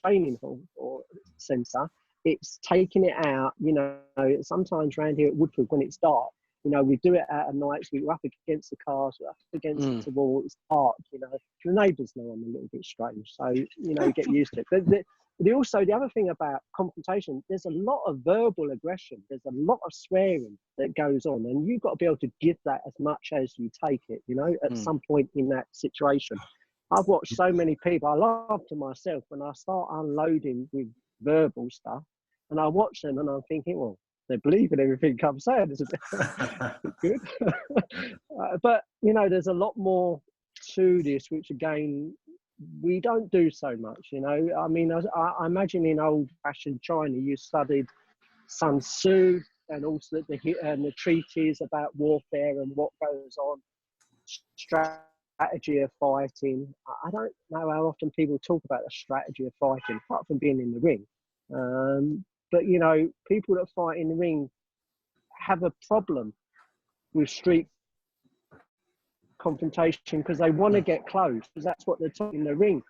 training hall or centre, it's taking it out. You know, sometimes around here at Woodford, when it's dark, you know, we do it at night, so we're up against the cars, we're up against the wall, it's dark, you know. The neighbours know I'm a little bit strange, so, you know, you get used to it. But also, the other thing about confrontation, there's a lot of verbal aggression, there's a lot of swearing that goes on, and you've got to be able to give that as much as you take it, you know, at some point in that situation. I've watched so many people, I laugh to myself when I start unloading with verbal stuff, and I watch them and I'm thinking, well, they believe in everything I'm saying. It's a bit good. But, you know, there's a lot more to this, which again, we don't do so much, you know. I mean, I imagine in old-fashioned China, you studied Sun Tzu and also the treatise about warfare and what goes on, strategy of fighting. I don't know how often people talk about the strategy of fighting, apart from being in the ring. But, you know, people that fight in the ring have a problem with street confrontation because they want to get close, because that's what they're taught in the ring.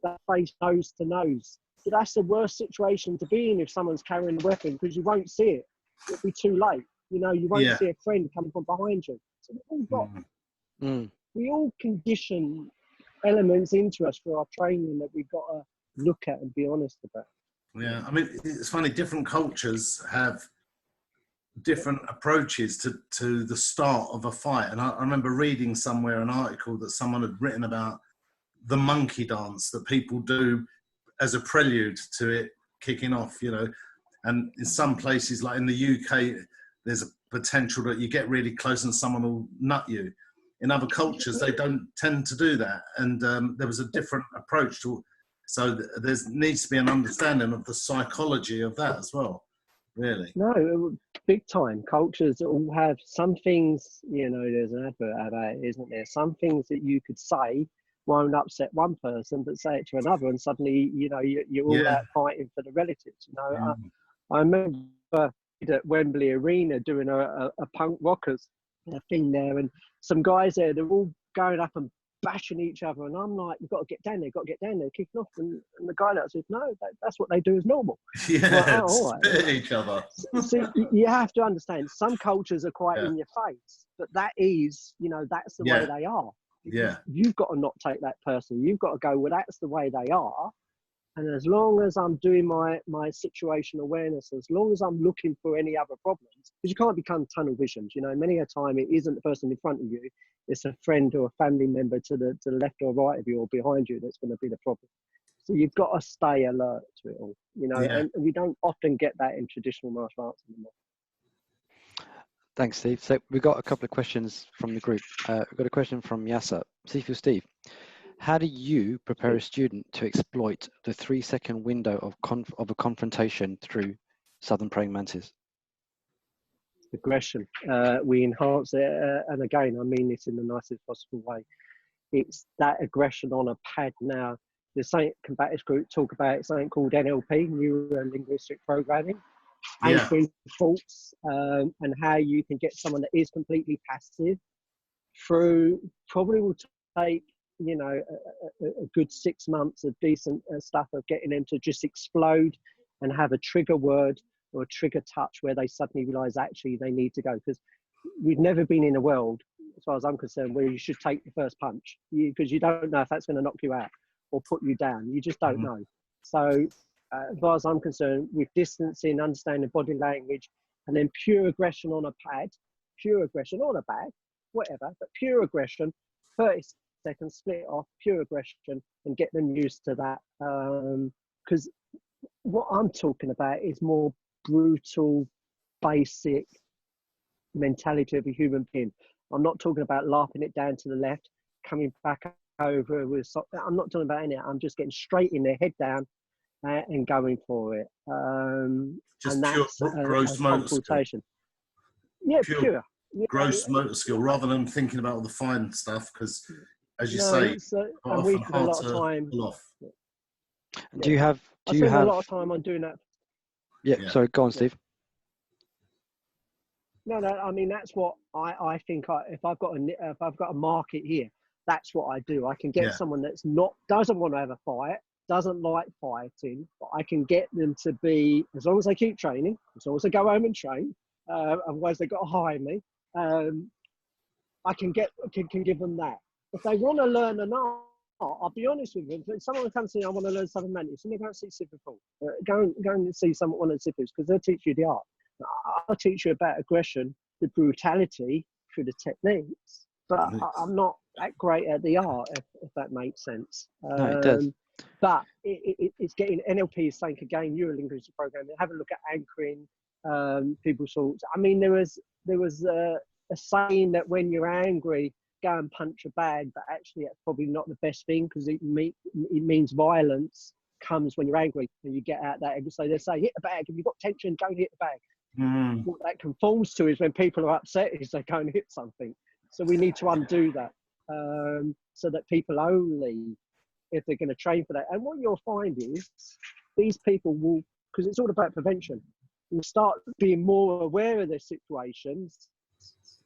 That face nose to nose. But that's the worst situation to be in if someone's carrying a weapon, because you won't see it. It'll be too late. You know, you won't see a friend coming from behind you. So we all condition elements into us for our training that we've got to look at and be honest about. Yeah, I mean, it's funny, different cultures have different approaches to the start of a fight. And I remember reading somewhere an article that someone had written about the monkey dance that people do as a prelude to it kicking off, you know. And in some places, like in the UK, there's a potential that you get really close and someone will nut you. In other cultures, they don't tend to do that. And there was a different approach to. So there needs to be an understanding of the psychology of that as well, really. No, big time. Cultures all have some things, you know, there's an advert about it, isn't there? Some things that you could say won't upset one person, but say it to another, and suddenly, you know, you're all out fighting for the relatives. You know, I remember at Wembley Arena doing a punk rockers thing there, and some guys there, they're all going up and bashing each other, and I'm like, you've got to get down there, kicking off, and the guy that said, no, that's what they do is normal. Yeah, spit at each other. So you have to understand, some cultures are quite in your face, but that is, you know, that's the way they are. Yeah, you've got to not take that person. You've got to go, well, that's the way they are. And as long as I'm doing my situational awareness, as long as I'm looking for any other problems, because you can't become tunnel visioned. You know, many a time it isn't the person in front of you, it's a friend or a family member to the left or right of you or behind you that's going to be the problem. So you've got to stay alert to it all, you know, and we don't often get that in traditional martial arts anymore. Thanks, Steve. So we've got a couple of questions from the group. We've got a question from Yasser. Sifu Steve, how do you prepare a student to exploit the 3-second window of a confrontation through Southern Praying Mantis? Aggression. We enhance it, and again, I mean this in the nicest possible way. It's that aggression on a pad now. The Saint Combative group talk about something called NLP, Neuro-Linguistic Programming, anchoring thoughts, and how you can get someone that is completely passive through, probably will take, you know, a good 6 months of decent stuff of getting them to just explode and have a trigger word or a trigger touch where they suddenly realize actually they need to go. Because we've never been in a world as far as I'm concerned, where you should take the first punch, because you don't know if that's going to knock you out or put you down. You just don't know. So as far as I'm concerned, with distancing, understanding body language, and then pure aggression on a pad, pure aggression on a bag, whatever, but pure aggression, 30 seconds, split it off, pure aggression, and get them used to that. Because what I'm talking about is more brutal, basic mentality of a human being. I'm not talking about laughing it down to the left, coming back over with. I'm not talking about any of it. I'm just getting straight in there, head down, and going for it. Just and pure that's gross motor skill. Yeah, pure pure. gross motor skill, rather than thinking about all the fine stuff. Because, as you say, and we spend a lot of time. Pull off. Do you have? I spend a lot of time on doing that. Yeah. Sorry, go on, Steve. No, I mean, that's what I think. If I've got a market here, that's what I do. I can get someone that's doesn't want to have a fight, doesn't like fighting, but I can get them to be, as long as they keep training, as long as they go home and train, otherwise they've got to hire me. I can give them that. If they want to learn an art, I'll be honest with you. If someone comes to me, I want to learn something Mantis, and they go and see Sifu Paul. Go and see one of the Sifus, because they'll teach you the art. I'll teach you about aggression, the brutality through the techniques, but I'm not that great at the art, if that makes sense. No, it does. But it's getting NLP is saying again, neurolinguistic programming. Have a look at anchoring people's thoughts. I mean, there was a saying that when you're angry, go and punch a bag, but actually that's probably not the best thing, because it means violence comes when you're angry and you get out that. So they say hit the bag. If you've got tension, don't hit the bag. What that conforms to is when people are upset is they go and hit something. So we need to undo that, so that people only, if they're going to train for that. And what you'll find is these people will, because it's all about prevention, will start being more aware of their situations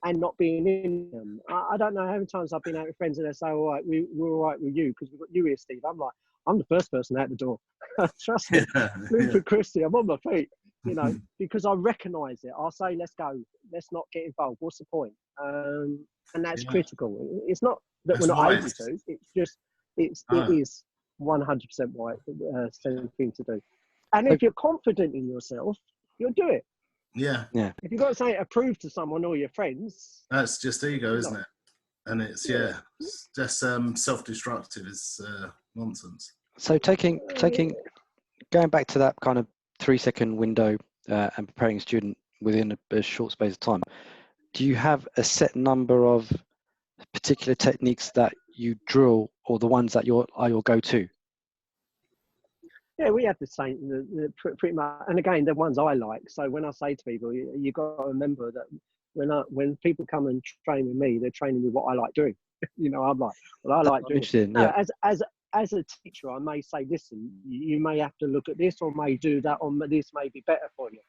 and not being in them. I don't know how many times I've been out with friends and they say, all right, we're all right with you because we've got you here, Steve. I'm like, I'm the first person out the door. Trust me. For Christy, I'm on my feet, because I recognise it. I'll say, let's go. Let's not get involved. What's the point? And that's critical. It's not that we're not able to. It's just, it is 100% right, thing to do. And if you're confident in yourself, you'll do it. Yeah. If you've got something to prove to someone or your friends, that's just ego, isn't it? And it's it's just self-destructive is nonsense. So going back to that kind of 3-second window and preparing a student within a short space of time, do you have a set number of particular techniques that you drill, or the ones that are your go-to? Yeah, we have the same, pretty much. And again, the ones I like. So when I say to people, you got to remember that when people come and train with me, they're training with what I like doing. I'm like, well, I like doing it. Now, as a teacher, I may say, listen, you may have to look at this, or may do that, or this may be better for you.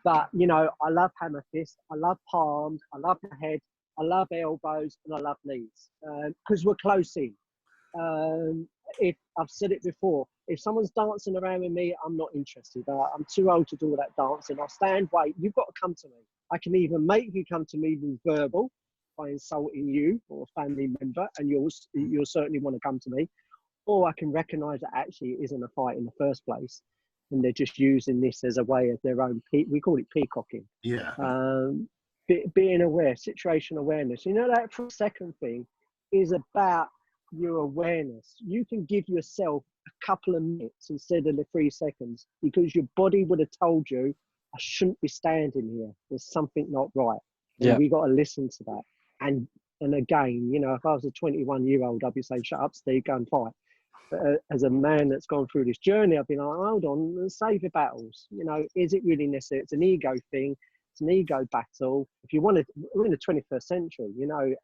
But, I love hammer fist, I love palms, I love the head, I love elbows, and I love knees, because we're close in. If I've said it before, if someone's dancing around with me, I'm not interested. I'm too old to do all that dancing. I'll stand, wait, you've got to come to me. I can even make you come to me with verbal, by insulting you or a family member, and you'll certainly want to come to me. Or I can recognise that actually it isn't a fight in the first place, and they're just using this as a way of their own, we call it peacocking. Yeah. Being aware, situation awareness. That for a second thing is about your awareness. You can give yourself a couple of minutes instead of the 3 seconds, because your body would have told you, I shouldn't be standing here. There's something not right. And we got to listen to that. And again, if I was a 21-year-old, I'd be saying, shut up, Steve, go and fight. But as a man that's gone through this journey, I've been like, hold on, save your battles. Is it really necessary? It's an ego thing. It's an ego battle. If you want to, we're in the 21st century,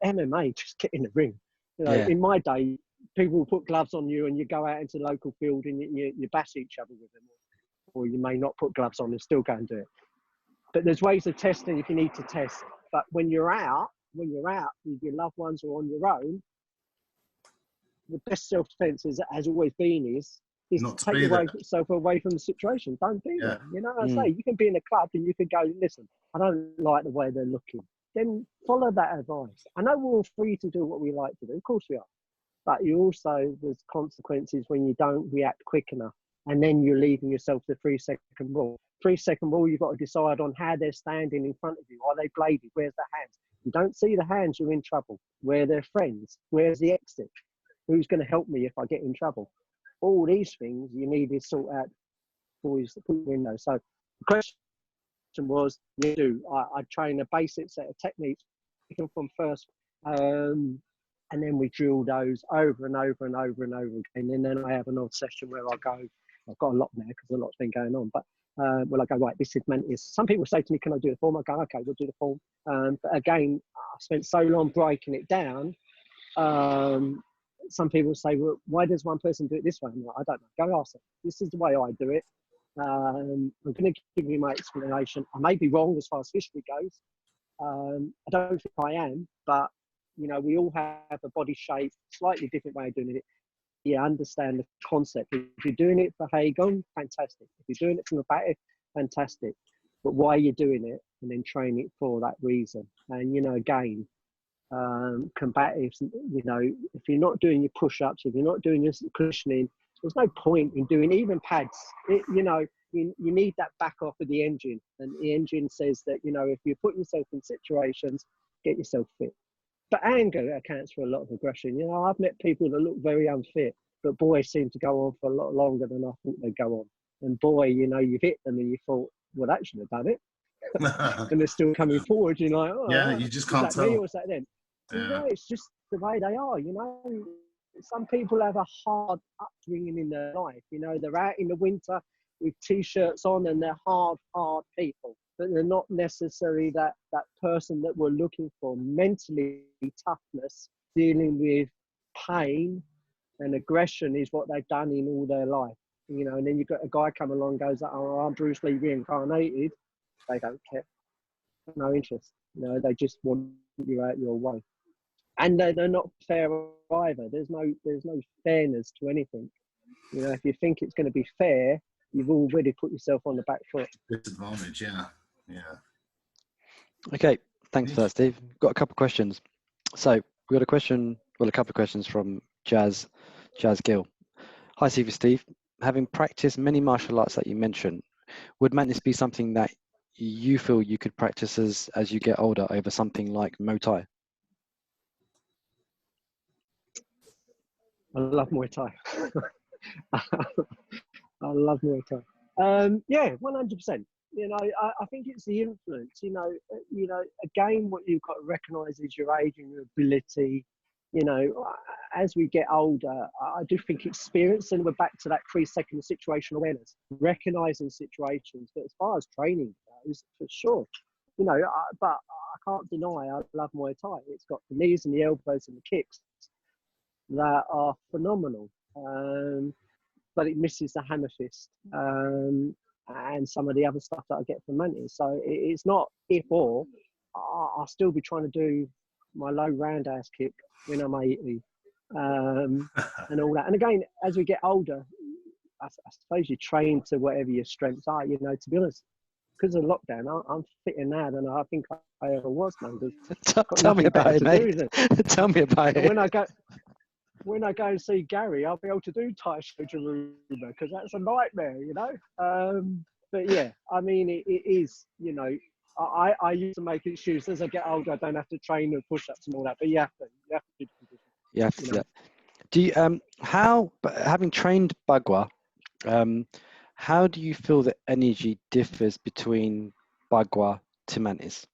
MMA, just get in the ring. In my day, people will put gloves on you and you go out into the local field and you bash each other with them. Or you may not put gloves on and still go and do it. But there's ways of testing if you need to test. But when you're out with your loved ones or on your own, the best self-defense has always been is not to take yourself away from the situation. Don't be there. I say, you can be in a club and you can go, listen, I don't like the way they're looking. then follow that advice. I know we're all free to do what we like to do, of course we are, but you also, there's consequences when you don't react quick enough, and then you're leaving yourself the 3-second rule. 3-second rule, you've got to decide on how they're standing in front of you. Are they bladed? Where's the hands? You don't see the hands, you're in trouble. Where are their friends? Where's the exit? Who's going to help me if I get in trouble? All these things you need to sort out before you put your window. So the question was, I train a basic set of techniques from first, and then we drill those over and over and over and over again. And then I have an odd session where I go, I've got a lot now because a lot's been going on, but well, I go, right, this is Mantis. Some people say to me, can I do the form? I go, okay, we'll do the form. But again, I spent so long breaking it down. Some people say, well, why does one person do it this way? I'm like, I don't know. Go ask them. This is the way I do it. I'm going to give you my explanation. I may be wrong as far as history goes. I don't think I am, but you know, we all have a body shape, slightly different way of doing it. You understand the concept. If you're doing it for Hagon, fantastic. If you're doing it from a batter, fantastic. But why you're doing it, and then train it for that reason. And you know, again, combatives, you know, if you're not doing your push-ups, if you're not doing your cushioning, there's no point in doing even pads. You know, you need that back off of the engine, and the engine says that, you know, if you put yourself in situations, get yourself fit. But anger accounts for a lot of aggression. You know, I've met people that look very unfit, but boys seem to go on for a lot longer than I thought they'd go on. And boy, you know, you've hit them and you thought, well, that should have done it. And they're still coming forward. You're like, oh, yeah, you just can't tell. Me or is that them? Yeah. No, it's just the way they are. You know, some people have a hard upbringing in their life. You know, they're out in the winter with t-shirts on and they're hard people. But they're not necessarily that person that we're looking for. Mentally, toughness, dealing with pain and aggression is what they've done in all their life. You know, and then you've got a guy come along and goes, oh, I'm Bruce Lee reincarnated. They don't care. No interest. You know, they just want you out your way. And they're not fair either. There's no fairness to anything. You know, if you think it's going to be fair, you've already put yourself on the back foot. Disadvantage, yeah. Okay, thanks for that, Steve. Got a couple of questions. So we got a question, well, a couple of questions from Jazz Gill. Hi, Steve. Having practiced many martial arts that you mentioned, would Mantis be something that you feel you could practice as you get older over something like Muay Thai? I love Muay Thai. I love Muay Thai. Yeah, 100%. You know, I think it's the influence. You know, again, what you've got to recognise is your age and your ability. You know, as we get older, I do think experience, and we're back to that 3-second situational awareness, recognising situations. But as far as training goes, for sure, you know, but I can't deny I love Muay Thai. It's got the knees and the elbows and the kicks that are phenomenal, but it misses the hammer fist and some of the other stuff that I get from Mantis. So it's not if or. I'll still be trying to do my low roundhouse kick when I'm 80 and all that. And again, as we get older, I suppose you train to whatever your strengths are. You know, to be honest, because of lockdown, I'm fitter now than I think I ever was, man. Tell me about it, mate. Tell me about it. When I go and see Gary, I'll be able to do Tai Chi because that's a nightmare, you know. But yeah, I mean, it is, you know, I used to make excuses as I get older. I don't have to train and push-ups and all that, but you have to do the condition. You have to. You know? Do you having trained Bagua, how do you feel the energy differs between Bagua to Mantis?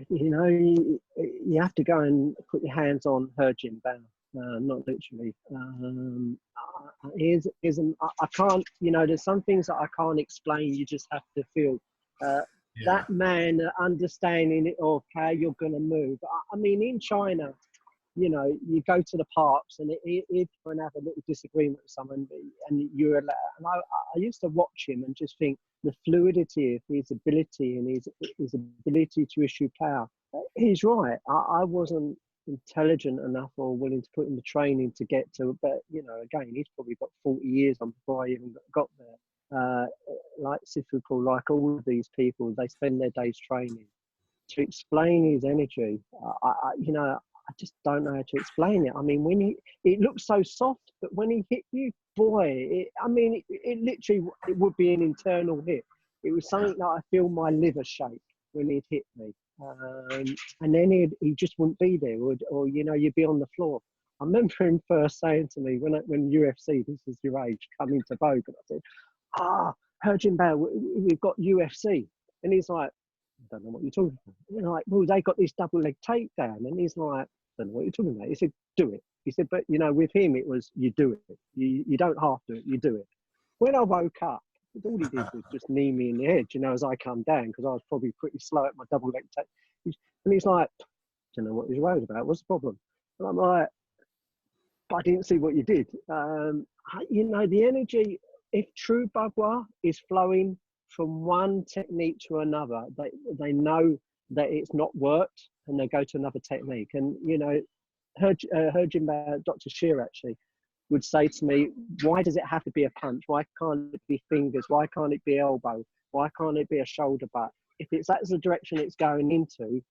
You know, you have to go and put your hands on her gym bow, not literally. I can't, you know, there's some things that I can't explain. You just have to feel. That man understanding of how you're going to move. I mean, in China, you know, you go to the parks and if and have a little disagreement with someone, and you're allowed. And I used to watch him and just think the fluidity of his ability and his ability to issue power. He's right. I wasn't intelligent enough or willing to put in the training to get to. But you know, again, he's probably got 40 years on before I even got there. Like Sifu Paul, like all of these people, they spend their days training. to explain his energy, you know, I just don't know how to explain it. I mean, it looks so soft, but when he hit you, boy, it literally, it would be an internal hit. It was something that I feel my liver shake when he'd hit me. And then he just wouldn't be there, or you know, you'd be on the floor. I remember him first saying to me when UFC, this is your age, coming to Vogue, and I said, heard Jim Bell, we've got UFC. And he's like, I don't know what you're talking about. You know, like, well, they got this double leg takedown. And he's like, I don't know what you're talking about. He said, do it. He said, but you know, with him, it was, you do it. You don't half do it, you do it. When I woke up, all he did was just knee me in the head, you know, as I come down, because I was probably pretty slow at my double leg take. And he's like, I don't know what he's worried about. What's the problem? And I'm like, but I didn't see what you did. You know, the energy, if true Bagua is flowing from one technique to another, they know that it's not worked and they go to another technique. And, you know, heard Jim, Dr. Shear actually would say to me, why does it have to be a punch? Why can't it be fingers? Why can't it be elbow? Why can't it be a shoulder butt? If that's the direction it's going into,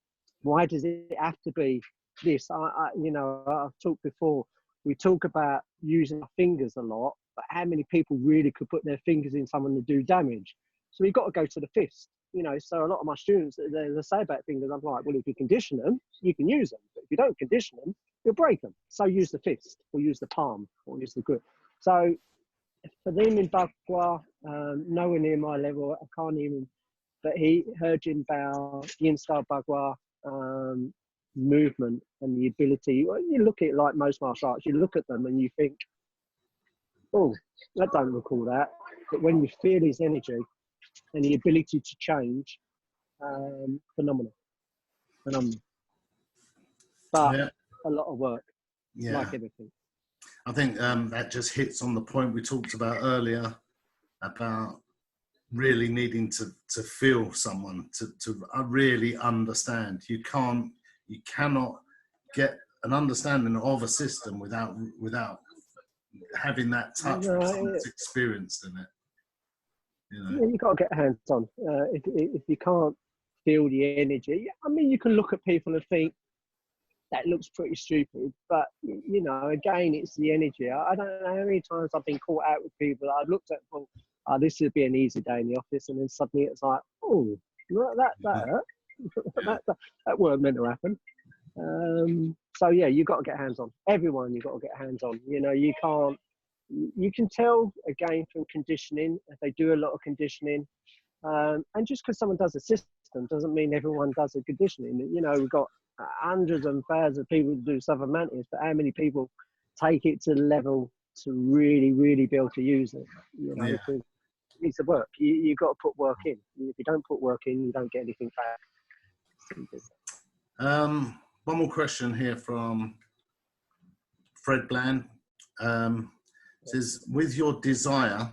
why does it have to be this? You know, I've talked before, we talk about using our fingers a lot, but how many people really could put their fingers in someone to do damage? So we've got to go to the fist, you know. So a lot of my students, they say about fingers, I'm like, well, if you condition them, you can use them. But if you don't condition them, you'll break them. So use the fist, or use the palm, or use the grip. So for them in Bagua, nowhere near my level, I can't even, but he heard Jim Bao, Yin style Bagua, movement and the ability, well, you look at it like most martial arts, you look at them and you think, oh, I don't recall that. But when you feel his energy and the ability to change, phenomenal. But Yeah. a lot of work, Yeah. like everything. I think that just hits on the point we talked about earlier about really needing to feel someone, to really understand. You cannot get an understanding of a system without having that touch from someone that's experienced in it. You know? Yeah, you got to get hands on. If you can't feel the energy, I mean, you can look at people and think that looks pretty stupid, but you know, again, it's the energy. I don't know how many times I've been caught out with people. I've looked at them, this would be an easy day in the office, and then suddenly it's like, oh, that hurt. that weren't meant to happen. So yeah, you've got to get hands on. Everyone, you've got to get hands on. You know, you can tell again from conditioning, if they do a lot of conditioning, and just because someone does a system doesn't mean everyone does the conditioning. You know, we've got hundreds and thousands of people who do Southern Mantis, but how many people take it to the level to really, really be able to use it? You know, because it needs to work. You've got to put work in. If you don't put work in, you don't get anything back. One more question here from Fred Bland. Says, with your desire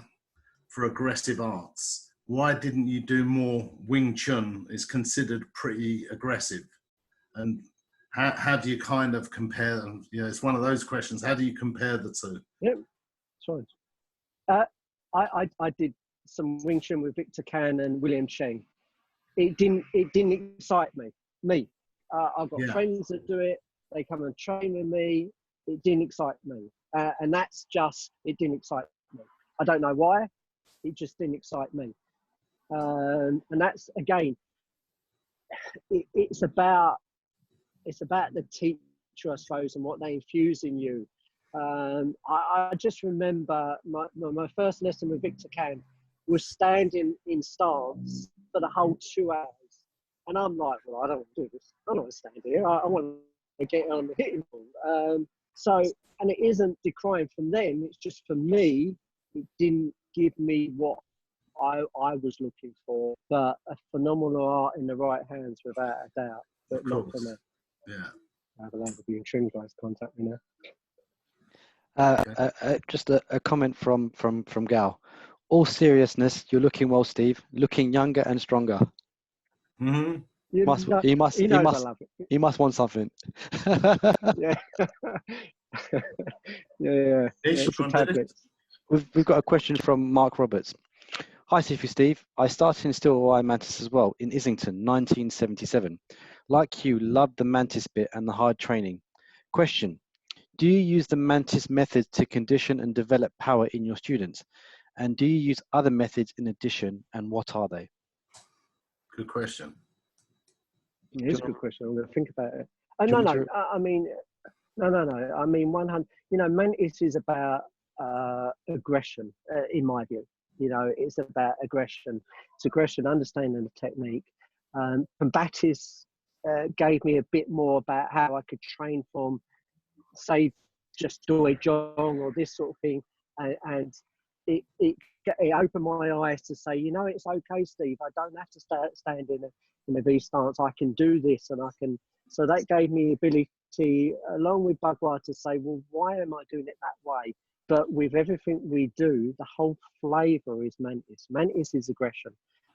for aggressive arts, why didn't you do more? Wing Chun is considered pretty aggressive. And how do you kind of compare them? You know, it's one of those questions. How do you compare the two? Yep, sorry. I did some Wing Chun with Victor Kan and William Cheng. It didn't excite me. I've got friends that do it. They come and train with me. It didn't excite me. And that's just, it didn't excite me. I don't know why. It just didn't excite me. And that's, again, it's about the teacher, I suppose, and what they infuse in you. I just remember my first lesson with Victor Kan was standing in stance for the whole 2 hours. And I'm like, well, I don't want to do this. I don't want to stand here. I want to get on the hitting ball. So, and it isn't decrying from them. It's just for me, it didn't give me what I was looking for. But a phenomenal art in the right hands, without a doubt. But not for me. Yeah. I don't know if you trim guys contact me now. Just a comment from Gal. All seriousness, you're looking well, Steve. Looking younger and stronger. Mm-hmm. He must want something. Yeah. Yeah. It's a tablet. We've got a question from Mark Roberts. Hi, Sifu Steve. I started in Still Eye Mantis as well in Islington, 1977. Like you, loved the Mantis bit and the hard training. Question: do you use the Mantis methods to condition and develop power in your students? And do you use other methods in addition, and what are they? Good question. It is a good question. I'm going to think about it. Do you No, want me no. to- I mean, no. I mean, 100. You know, Mantis is about aggression, in my view. You know, it's about aggression. It's aggression, understanding the technique. Combative gave me a bit more about how I could train from, say, just do a jong or this sort of thing, and it opened my eyes to say, you know, it's okay, Steve. I don't have to stand in a V stance. I can do this, and I can. So that gave me ability, along with Bhagwat, to say, well, why am I doing it that way? But with everything we do, the whole flavour is Mantis. Mantis is aggression.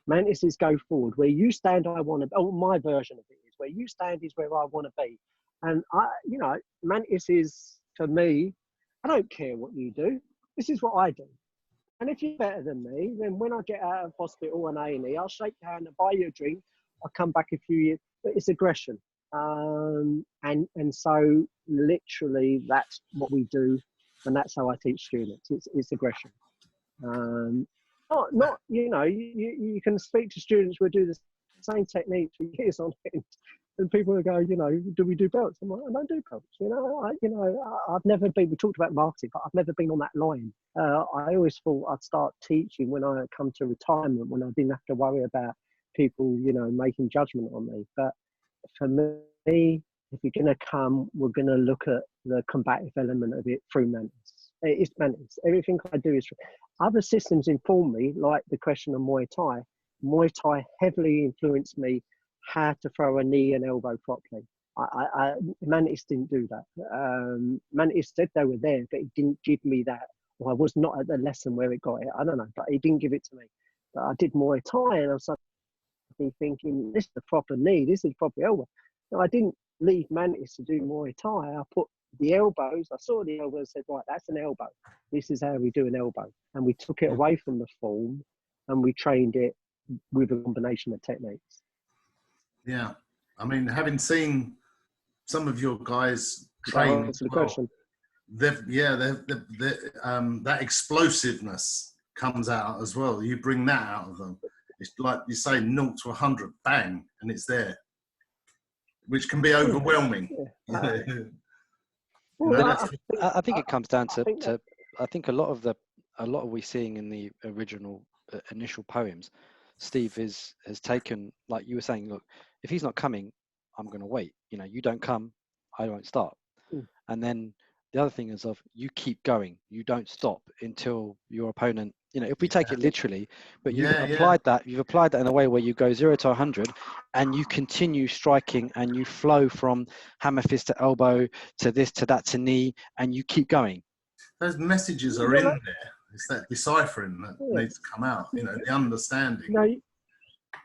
Mantis is go forward. Where you stand, I want to. Oh, my version of it is where you stand is where I want to be. And you know, Mantis is, for me, I don't care what you do. This is what I do. And if you're better than me, then when I get out of hospital and A&E, I'll shake your hand and buy you a drink. I'll come back a few years. But it's aggression. And so literally that's what we do. And that's how I teach students. It's aggression. Not you know, you can speak to students who do the same technique for years on end. And people will go, you know, do we do belts? I'm like, I don't do belts. You know, I've never been. We talked about marketing, but I've never been on that line. I always thought I'd start teaching when I come to retirement, when I didn't have to worry about people, you know, making judgment on me. But for me, if you're going to come, we're going to look at the combative element of it through Mantis. It's Mantis. Everything I do is. Other systems inform me, like the question of Muay Thai. Muay Thai heavily influenced me how to throw a knee and elbow properly. Mantis didn't do that. Mantis said they were there, but it didn't give me that. Or I was not at the lesson where it got it. I don't know, but it didn't give it to me. But I did Muay Thai, and I was suddenly thinking, this is the proper knee, this is the proper elbow. No, I didn't leave Mantis to do Muay Thai. I put the elbows, I saw the elbow and said, right, that's an elbow. This is how we do an elbow. And we took it away from the form and we trained it with a combination of techniques. Yeah. I mean, having seen some of your guys train, That's the question. That explosiveness comes out as well. You bring that out of them. It's like you say, 0 to 100, bang, and it's there, which can be overwhelming. Yeah. I think it comes down to I think a lot of we seeing in the original initial poems, Steve has taken, like you were saying, look, if he's not coming, I'm going to wait. You know, you don't come, I won't start. And then the other thing is you keep going, you don't stop until your opponent, you know, if we take it literally, but you've applied that in a way where you go 0 to 100 and you continue striking and you flow from hammer fist to elbow to this to that to knee, and you keep going. Those messages are in there. It's that deciphering that needs to come out, you know, the understanding. You know,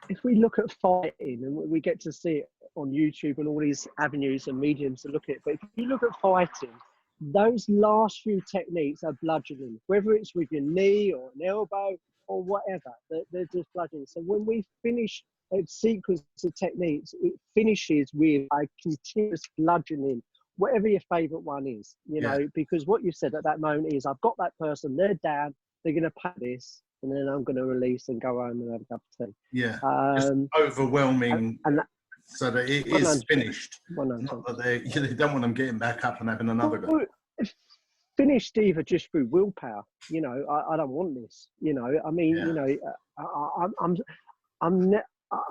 if we look at fighting, and we get to see it on YouTube and all these avenues and mediums to look at it, but if you look at fighting, those last few techniques are bludgeoning, whether it's with your knee or an elbow or whatever, they're just bludgeoning. So when we finish a sequence of techniques, it finishes with a continuous bludgeoning, whatever your favorite one is, you know, because what you said at that moment is, I've got that person, they're down, they're going to pack this, and then I'm going to release and go home and have a cup of tea. Yeah, just overwhelming, and that, so that it is finished. 100%. Not that they don't want them getting back up and having another go. Finished either just through willpower. You know, I don't want this. You know, I mean, you know,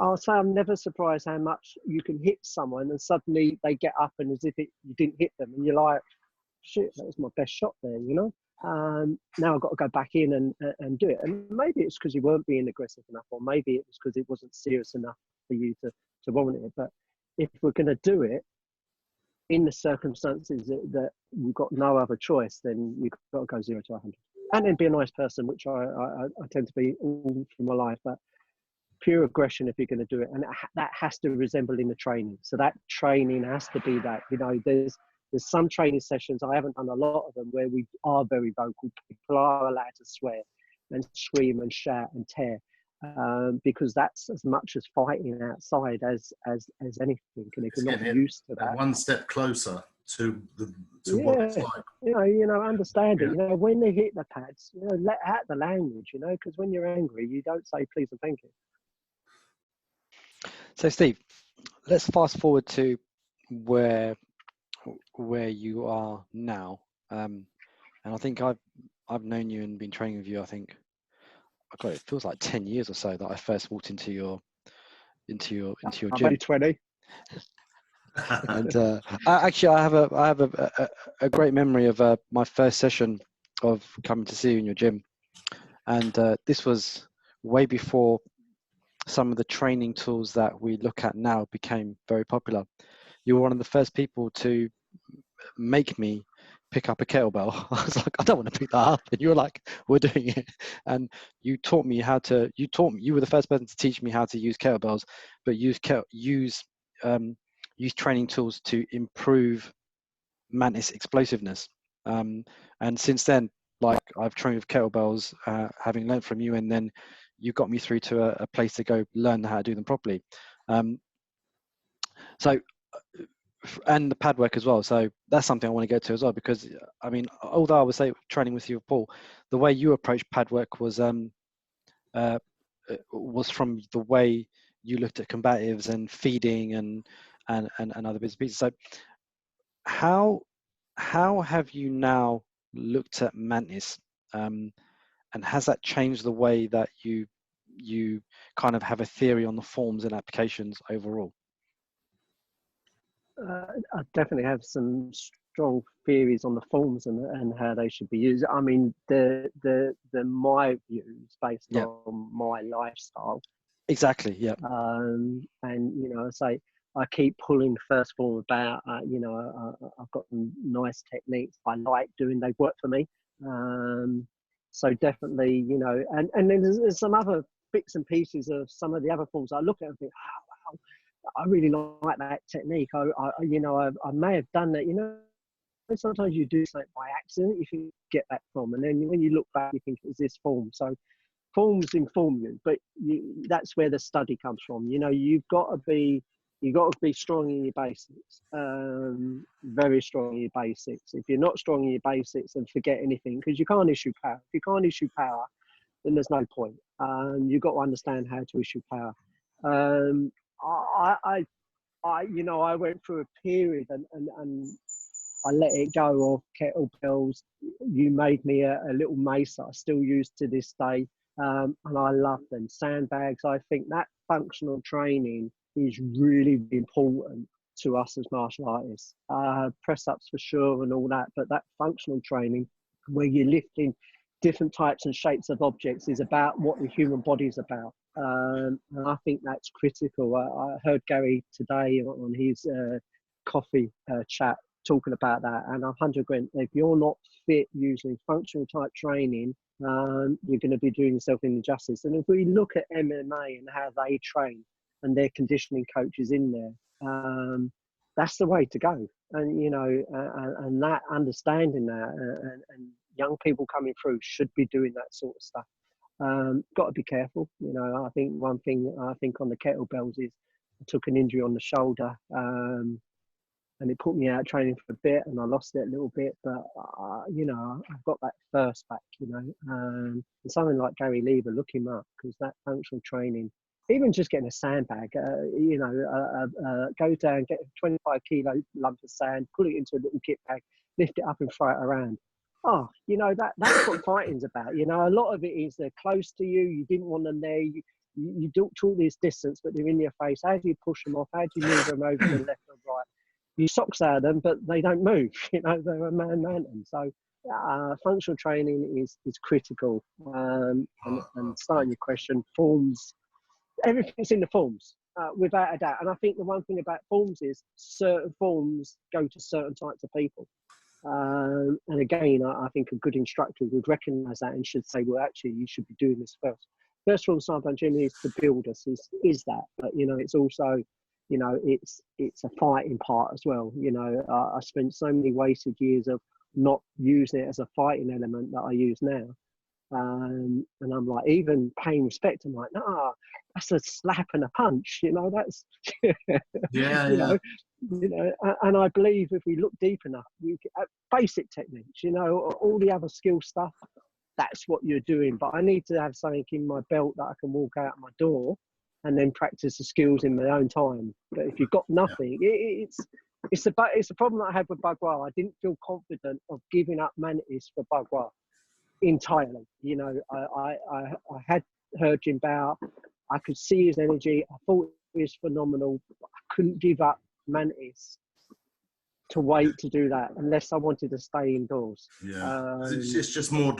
I'll say I'm never surprised how much you can hit someone and suddenly they get up and as if you didn't hit them, and you're like, shit, that was my best shot there. You know. Now I've got to go back in and do it. And maybe it's because you weren't being aggressive enough, or maybe it was because it wasn't serious enough for you to warrant it. But if we're going to do it in the circumstances that we've got no other choice, then you've got to go 0 to 100. And then be a nice person, which I tend to be all through my life. But pure aggression if you're going to do it. And that has to resemble in the training. So that training has to be that, you know, there's some training sessions, I haven't done a lot of them, where we are very vocal. People are allowed to swear. and scream and shout and tear, because that's as much as fighting outside as anything, and if you're not used to that, one step closer to what it's like. Understand it. When they hit the pads, let out the language. Because when you're angry, you don't say please and thank you. So Steve, let's fast forward to where you are now, and I think I've known you and been training with you. I think it feels like 10 years or so that I first walked into your gym. I'm 20. And I have a great memory of my first session of coming to see you in your gym, and this was way before some of the training tools that we look at now became very popular. You were one of the first people to make me pick up a kettlebell. I was like, I don't want to pick that up, and you were like, we're doing it. And you taught me you were the first person to teach me how to use kettlebells, but use training tools to improve Mantis explosiveness. And since then, like, I've trained with kettlebells, having learned from you, and then you got me through to a place to go learn how to do them properly. And the pad work as well. So that's something I want to get to as well, because I mean, although I would say training with Sifu Paul, the way you approached pad work was from the way you looked at combatives and feeding and other bits and pieces. So how have you now looked at Mantis, and has that changed the way that you kind of have a theory on the forms and applications overall? I definitely have some strong theories on the forms and how they should be used. I mean, my views based on my lifestyle. Exactly. Yeah. And I say I keep pulling first form about. I've got nice techniques I like doing. They work for me. So definitely, and then there's some other bits and pieces of some of the other forms I look at and think, oh, wow, I really like that technique. I may have done that. Sometimes you do something by accident. You can get that from, and then when you look back, you think, is this form? So forms inform you, but that's where the study comes from. You've got to be strong in your basics, very strong in your basics. If you're not strong in your basics, then forget anything, because you can't issue power. If you can't issue power, then there's no point. You've got to understand how to issue power. I went through a period and I let it go of kettlebells. You made me a little mace that I still use to this day, and I love them. Sandbags. I think that functional training is really important to us as martial artists. Press ups for sure and all that, but that functional training where you're lifting different types and shapes of objects is about what the human body is about. And I think that's critical. I heard Gary today on his coffee chat talking about that, and 100%. If you're not fit using functional type training, you're going to be doing yourself an injustice. And if we look at MMA and how they train and their conditioning coaches in there, that's the way to go. And and that understanding that, and young people coming through should be doing that sort of stuff. Got to be careful. I think one thing I think on the kettlebells is I took an injury on the shoulder, and it put me out training for a bit, and I lost it a little bit. But I've got that first back. And something like Gary Lever, look him up, because that functional training, even just getting a sandbag, go down, get a 25 kilo lump of sand, put it into a little kit bag, lift it up and throw it around. Oh, that's what fighting's about. A lot of it is they're close to you. You didn't want them there. You don't talk this distance, but they're in your face. How do you push them off? How do you move them over the left or right? You socks out of them, but they don't move. They're a man-mountain. So functional training is critical. And starting your question, forms, everything's in the forms, without a doubt. And I think the one thing about forms is certain forms go to certain types of people. And again, I think a good instructor would recognise that and should say, well, actually, you should be doing this first. First rule of Sampan Gym is to build us, is that. But, it's also, it's a fighting part as well. I spent so many wasted years of not using it as a fighting element that I use now. And I'm like, even paying respect, I'm like, nah, that's a slap and a punch, you know, that's, Yeah, you yeah. know, and I believe if we look deep enough, basic techniques, you know, all the other skill stuff, that's what you're doing. But I need to have something in my belt that I can walk out my door and then practice the skills in my own time. But if you've got nothing, it's a problem that I had with Bagua. I didn't feel confident of giving up Mantis for Bagua entirely. You know, I had heard Jim Bauer. I could see his energy. I thought he was phenomenal. But I couldn't give up Mantis to wait to do that unless I wanted to stay indoors. Yeah. It's just more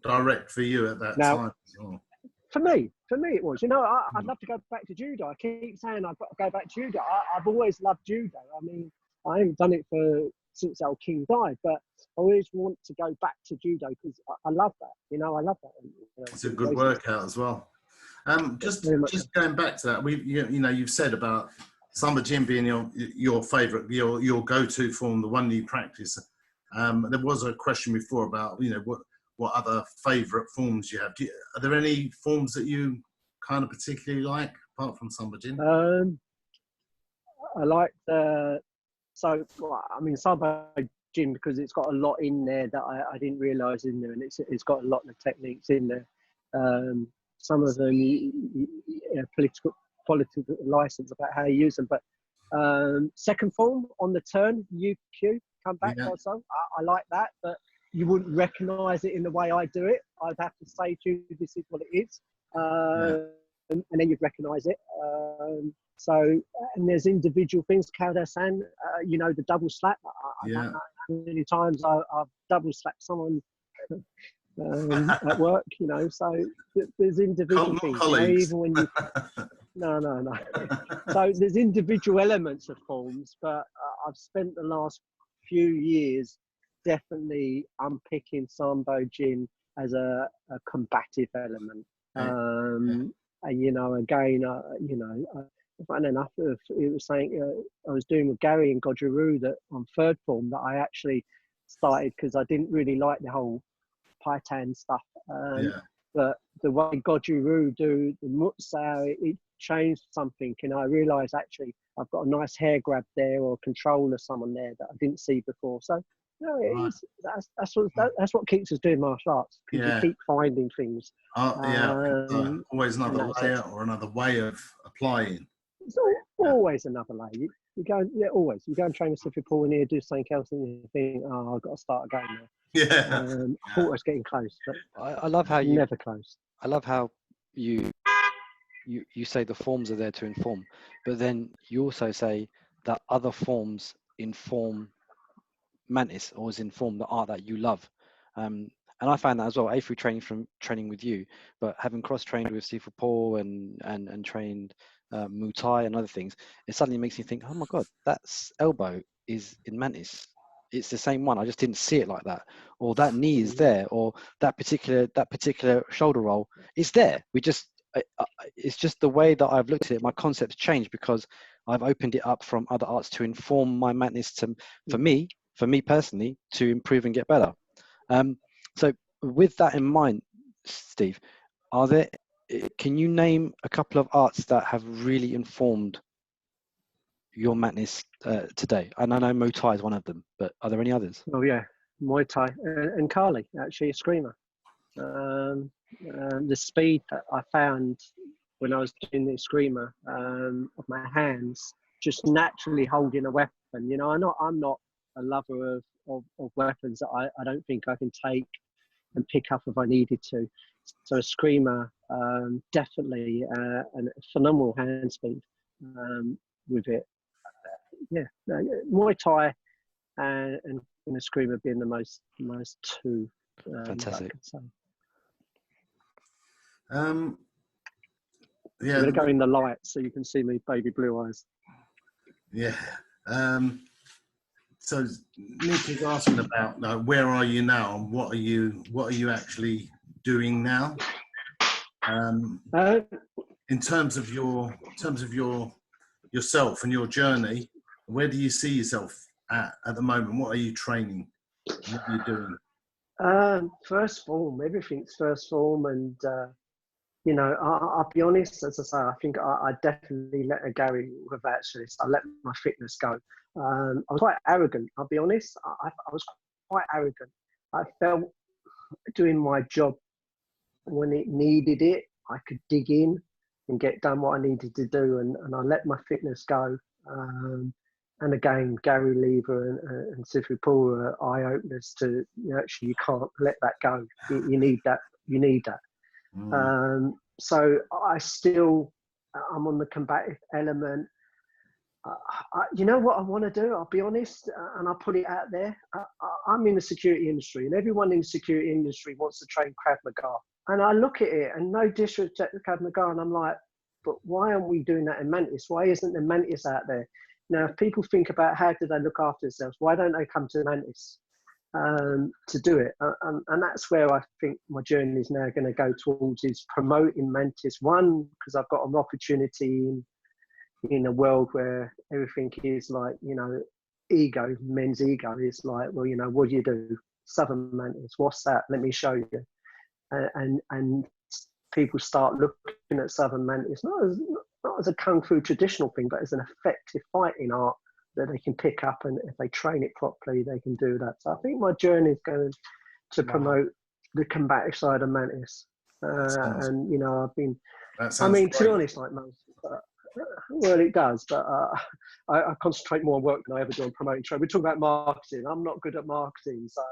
direct for you at that time as well. For me it was. You know, I'd love to go back to judo. I keep saying I've got to go back to judo. I've always loved judo. I mean, I haven't done it since our king died, but I always want to go back to judo because I love that. You know, I love that. You know, it's a good workout as well. Just going back to that, you know, you've said about Samba Gym being your favourite, your go-to form, the one you practice. There was a question before about, you know, what other favourite forms you have. Are there any forms that you kind of particularly like apart from Samba Gym? I like Samba Gym because it's got a lot in there that I didn't realise in there, and it's got a lot of techniques in there. Some of them, political license about how you use them. But second form on the turn, UQ, come back also. I like that, but you wouldn't recognise it in the way I do it. I'd have to say to you, this is what it is. And then you'd recognise it. So, and there's individual things, Kauda-san, you know, the double slap. I don't know how many times I've double slapped someone at work, you know, so there's individual things. You know, even when you... No. So there's individual elements of forms, but I've spent the last few years definitely unpicking Sambo Gym as a combative element. And, you know, again, you know, funny enough, it was something I was doing with Gary and Goju that on third form that I actually started because I didn't really like the whole Paitan stuff. But the way Goju do the Mutsao, it changed something, and I realised actually I've got a nice hair grab there or control of someone there that I didn't see before. So no, that's what keeps us doing martial arts, because you keep finding things. Always another layer or another way of applying. It's always another layer. You go, always. You go and train with Sifu Paul in here, do something else, and you think, oh, I've got to start again now. I thought I was getting close, but I love how you never close. I love how you say the forms are there to inform, but then you also say that other forms inform Mantis, or inform the art that you love. And I found that as well, through training with you, but having cross-trained with Sifu Paul and trained Muay Thai and other things, it suddenly makes me think, oh my God, that's elbow is in Mantis. It's the same one. I just didn't see it like that. Or that knee is there, or that particular shoulder roll is there. It's just the way that I've looked at it. My concepts changed because I've opened it up from other arts to inform my Mantis for me personally, to improve and get better. So with that in mind, Steve, can you name a couple of arts that have really informed your Mantis today? And I know Muay Thai is one of them, but are there any others? Oh yeah, Muay Thai and Kali, actually, a screamer. The speed that I found when I was doing the screamer of my hands, just naturally holding a weapon. You know, I'm not a lover of weapons that I don't think I can take and pick up if I needed to. So a screamer, definitely, and phenomenal hand speed with it. Muay Thai and a screamer being the most two. Fantastic. I'm going to go in the light so you can see me baby blue eyes. Yeah. So Nick is asking about where are you now and what are you actually doing now? In terms of yourself and your journey, where do you see yourself at the moment? What are you training? What are you doing? First form, everything's first form, and you know, I'll be honest. As I say, I think I definitely let a Gary with that. I let my fitness go. I was quite arrogant. I'll be honest. I was quite arrogant. I felt doing my job when it needed it, I could dig in and get done what I needed to do, and I let my fitness go. And again, Gary Lever and Sifu Paul are eye openers to, you know, actually you can't let that go. You need that. You need that. So I'm on the combative element. You know what I want to do? I'll be honest, and I'll put it out there. I'm in the security industry, and everyone in the security industry wants to train Krav Maga. And I look at it, and no disrespect to Krav Maga, and I'm like, but why aren't we doing that in Mantis? Why isn't the Mantis out there? Now, if people think about how do they look after themselves, why don't they come to Mantis to do it? And that's where I think my journey is now going to go towards, is promoting Mantis. One, because I've got an opportunity in a world where everything is like, you know, ego, men's ego is like, well, you know, what do you do? Southern Mantis, what's that? Let me show you. And people start looking at Southern Mantis not as a kung fu traditional thing, but as an effective fighting art that they can pick up, and if they train it properly, they can do that. So I think my journey is going to promote the combative side of Mantis. And you know, I've been. I mean, to be honest, like most. Well, it does, but I concentrate more on work than I ever do on promoting trade. We talk about marketing. I'm not good at marketing, so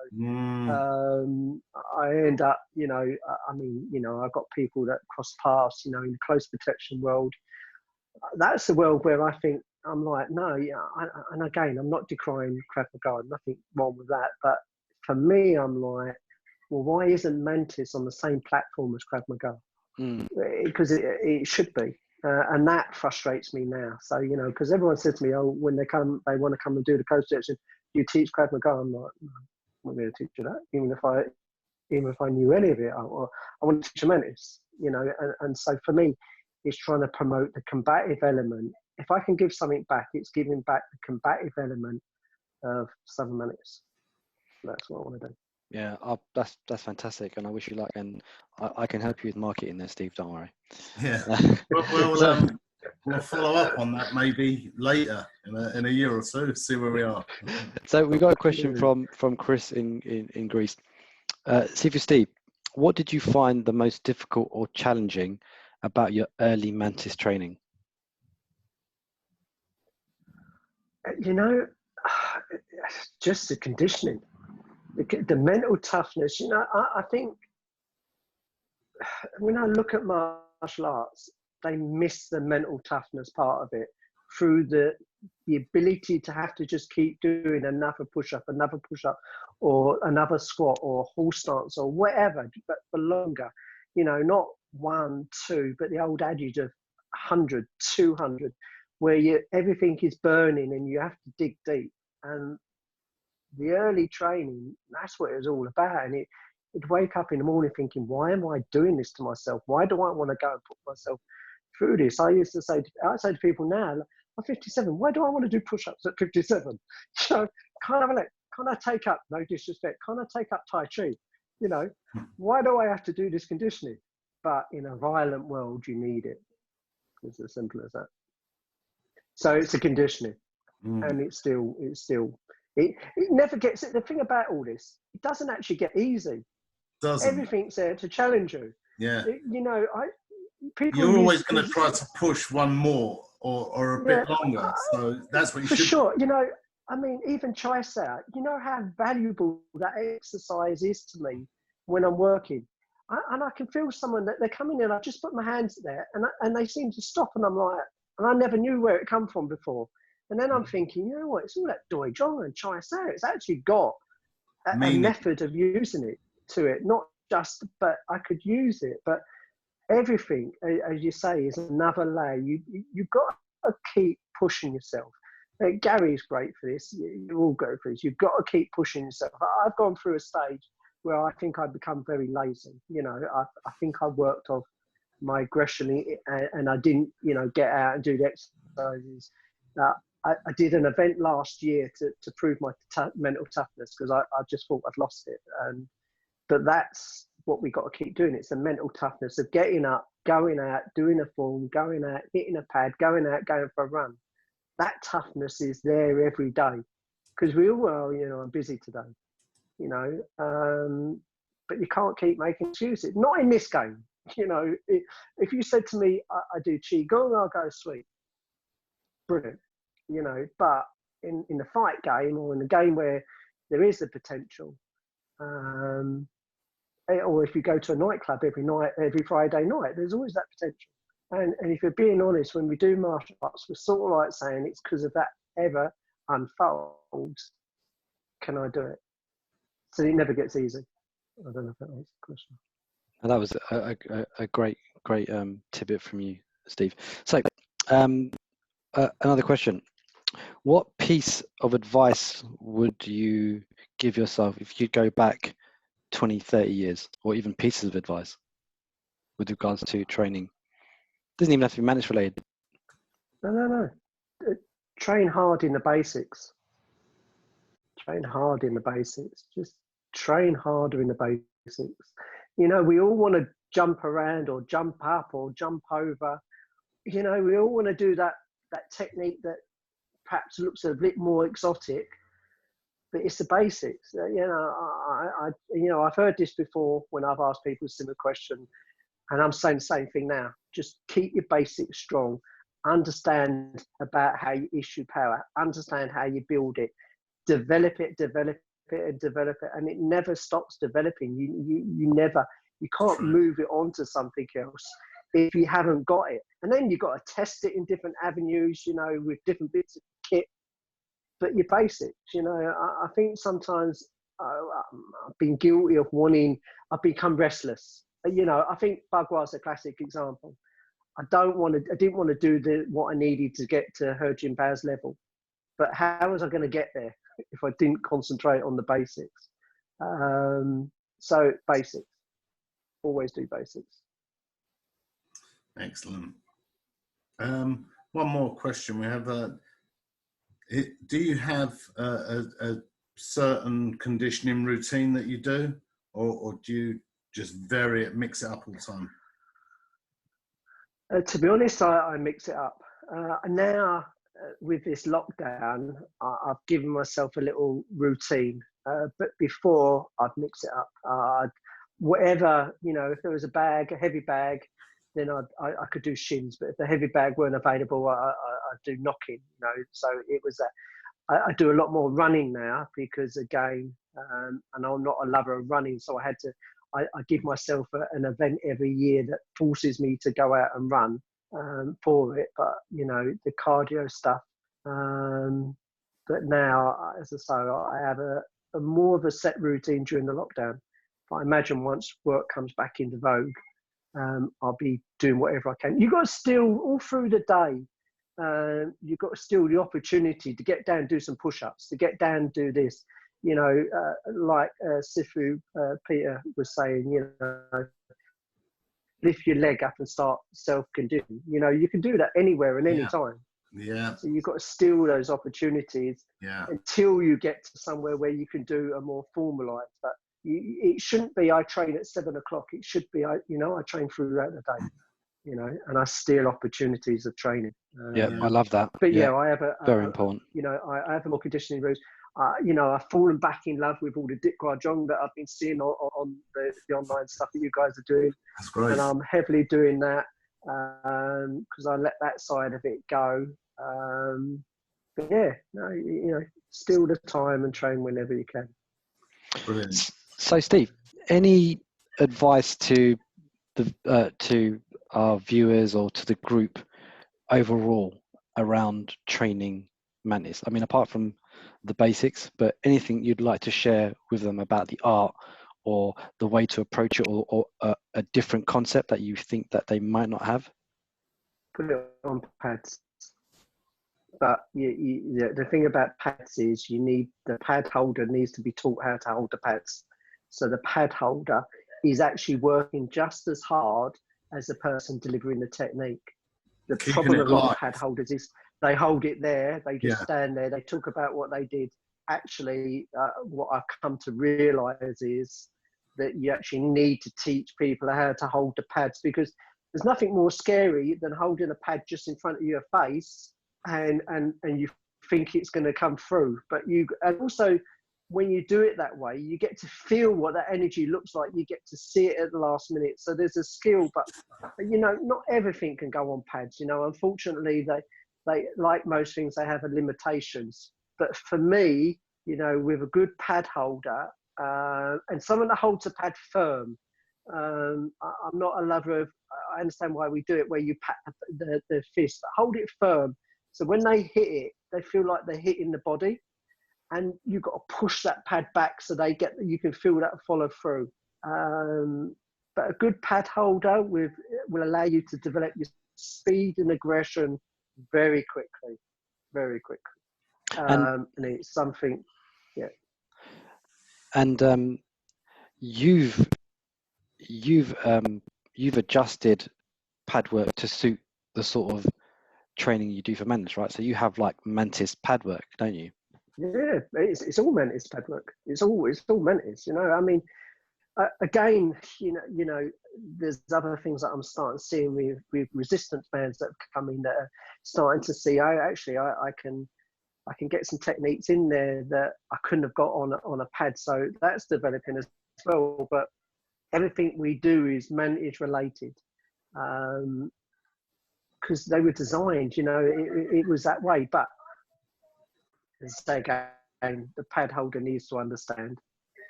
I end up, you know, I mean, you know, I've got people that cross paths, you know, in the close protection world. That's the world where I think I'm like, no, yeah, and again, I'm not decrying Krav Maga, nothing wrong with that, but for me, I'm like, well, why isn't Mantis on the same platform as Krav Maga? Because it should be. And that frustrates me now. So, you know, because everyone says to me, oh, when they want to come and do the coach section, you teach Krav Maga. I'm like, no, I'm not going to teach you that. Even if I knew any of it, I want to teach a Mantis, you know. And so for me, it's trying to promote the combative element. If I can give something back, it's giving back the combative element of Southern Mantis. That's what I want to do. Yeah, that's fantastic, and I wish you luck, and I can help you with marketing there, Steve. Don't worry. Yeah, we'll follow up on that maybe later in a year or so. See where we are. So we got a question from Chris in Greece. Sifu Steve, what did you find the most difficult or challenging about your early Mantis training? You know, just the conditioning. The mental toughness, you know, I think when I look at martial arts, they miss the mental toughness part of it through the ability to have to just keep doing another push-up, or another squat, or horse stance, or whatever, but for longer. You know, not 1, 2, but the old adage of 100, 200, where everything is burning and you have to dig deep. And the early training, that's what it was all about. And it'd wake up in the morning thinking, why am I doing this to myself? Why do I want to go and put myself through this? I say to people now, I'm 57, why do I want to do push-ups at 57? So can't I take up, no disrespect, can't I take up Tai Chi? You know, why do I have to do this conditioning? But in a violent world, you need it. It's as simple as that. So it's a conditioning, and it never gets it. The thing about all this, it doesn't actually get easy. Everything's there to challenge you. Yeah. You know, you're always going to try to push one more or a bit longer. So that's what you should. For sure. You know, I mean, even tricep, you know how valuable that exercise is to me when I'm working. And I can feel someone that they're coming in, I just put my hands there and they seem to stop, and I'm like, and I never knew where it come from before. And then I'm thinking, you know what, it's all that Doi Zhong and Chai Sao. It's actually got a method of using it to it, not just, but I could use it. But everything, as you say, is another layer. You've got to keep pushing yourself. Gary's great for this. You all go for this. You've got to keep pushing yourself. I've gone through a stage where I think I'd become very lazy. You know, I think I worked off my aggression and I didn't, you know, get out and do the exercises. I did an event last year to prove my mental toughness, because I just thought I'd lost it. And But that's what we got to keep doing. It's the mental toughness of getting up, going out, doing a form, going out, hitting a pad, going out, going for a run. That toughness is there every day, because we all are, you know, I'm busy today, you know, but you can't keep making excuses. Not in this game, you know. If you said to me, I do qigong, I'll go sweet, brilliant, you know. But in the fight game, or in a game where there is the potential, or if you go to a nightclub every Friday night, there's always that potential. And if you're being honest, when we do martial arts, we're sort of like saying it's because of that ever unfolds, can I do it? So it never gets easy. I don't know if that answers the question. And that was a great tidbit from you, Steve. So another question. What piece of advice would you give yourself if you go back 20, 30 years, or even pieces of advice with regards to training? Doesn't even have to be Mantis related. No. Train hard in the basics. Train hard in the basics. Just train harder in the basics. You know, we all want to jump around or jump up or jump over. You know, we all want to do that technique that perhaps looks a bit more exotic, but it's the basics. You know, I've heard this before when I've asked people a similar question, and I'm saying the same thing now. Just keep your basics strong. Understand about how you issue power. Understand how you build it. Develop it, and it never stops developing. You can't move it on to something else if you haven't got it. And then you've got to test it in different avenues, you know, with different bits of kit. But your basics, you know, I think sometimes I've been guilty of I've become restless. You know, I think Bhagwad's a classic example. I didn't want to do what I needed to get to He Jinbao's level. But how was I going to get there if I didn't concentrate on the basics? So basics. Always do basics. Excellent. One more question. We have do you have a certain conditioning routine that you do, or do you just vary it, mix it up all the time? To be honest, I mix it up. Now, with this lockdown, I've given myself a little routine. But before, I'd mix it up. Whatever, you know, if there was a heavy bag, then I could do shins. But if the heavy bag weren't available, I'd do knocking. You know, so it was I do a lot more running now because, again, and I'm not a lover of running, so I give myself an event every year that forces me to go out and run for it. But, you know, the cardio stuff. But now, as I say, I have a more of a set routine during the lockdown. But I imagine once work comes back into vogue, I'll be doing whatever I can. You've got to still, all through the day, you've got to still the opportunity to get down, do some push-ups, to get down, do this. You know, like Sifu Peter was saying, you know, lift your leg up and start self-conditioning. You know, you can do that anywhere and any time. Yeah. So you've got to steal those opportunities until you get to somewhere where you can do a more formalized. But it shouldn't be I train at 7 o'clock. It should be I train throughout the day. You know, and I steal opportunities of training. I love that. But I have very important. You know, I have a more conditioning route. You know, I've fallen back in love with all the Dik Kwajong that I've been seeing on the online stuff that you guys are doing. That's great. And I'm heavily doing that because I let that side of it go. But you know, steal the time and train whenever you can. Brilliant. So, Steve, any advice to our viewers or to the group overall around training Mantis? I mean, apart from the basics, but anything you'd like to share with them about the art or the way to approach it, or a different concept that you think that they might not have? Put it on pads. But the thing about pads is the pad holder needs to be taught how to hold the pads. So the pad holder is actually working just as hard as the person delivering the technique. The problem with a lot of pad holders is they hold it there, they just stand there, they talk about what they did. Actually, what I've come to realize is that you actually need to teach people how to hold the pads, because there's nothing more scary than holding a pad just in front of your face and you think it's going to come through. But and also when you do it that way, you get to feel what that energy looks like. You get to see it at the last minute. So there's a skill, but you know, not everything can go on pads. You know, unfortunately, they like most things, they have limitations. But for me, you know, with a good pad holder and someone that holds a pad firm, I'm not a lover of. I understand why we do it, where you pat the fist, but hold it firm. So when they hit it, they feel like they're hitting the body, and you've got to push that pad back so you can feel that follow through. But a good pad holder will allow you to develop your speed and aggression very quickly, very quickly. And it's something, yeah. And you've adjusted pad work to suit the sort of training you do for Mantis, right? So you have like Mantis pad work, don't you? Yeah, it's all Mantis pad work. It's all Mantis. You know, I mean, again, you know, there's other things that I'm starting seeing with resistance bands that have come in that are starting to see. I can get some techniques in there that I couldn't have got on a pad. So that's developing as well. But everything we do is Mantis related. Because they were designed, you know, it was that way. But as I say again, the pad holder needs to understand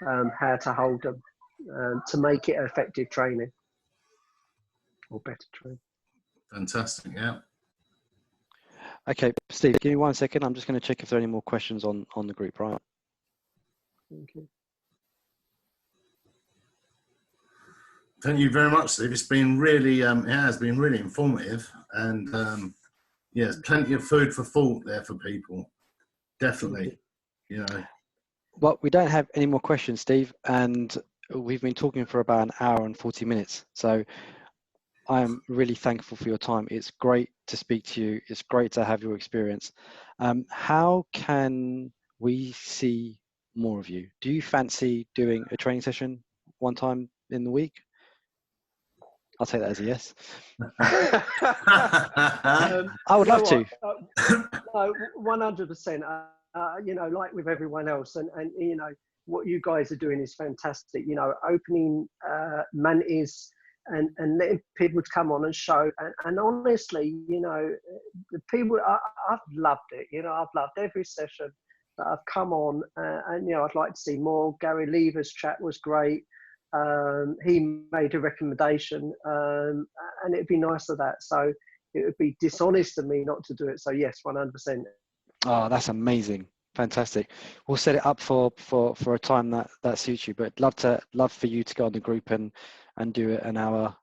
how to hold them to make it effective training or better training. Fantastic, yeah. Okay, Steve, give me 1 second. I'm just going to check if there are any more questions on the group, right? Thank you. Thank you very much, Steve. It's been really, it has been really informative, and yeah, plenty of food for thought there for people. Definitely, you know. Well, we don't have any more questions, Steve, and we've been talking for about 1 hour and 40 minutes. So I am really thankful for your time. It's great to speak to you. It's great to have your experience. How can we see more of you? Do you fancy doing a training session one time in the week? I'll take that as a yes. I would love to. No, 100%. You know, like with everyone else, and you know, what you guys are doing is fantastic. You know, opening Mantis and letting people to come on and show. And honestly, you know, the people, I've loved it. You know, I've loved every session that I've come on, and you know, I'd like to see more. Gary Lever's chat was great. He made a recommendation, and it'd be nice of that. So it would be dishonest of me not to do it. So yes, 100%. Oh, that's amazing. Fantastic. We'll set it up for a time that suits you, but love for you to go on the group and do an hour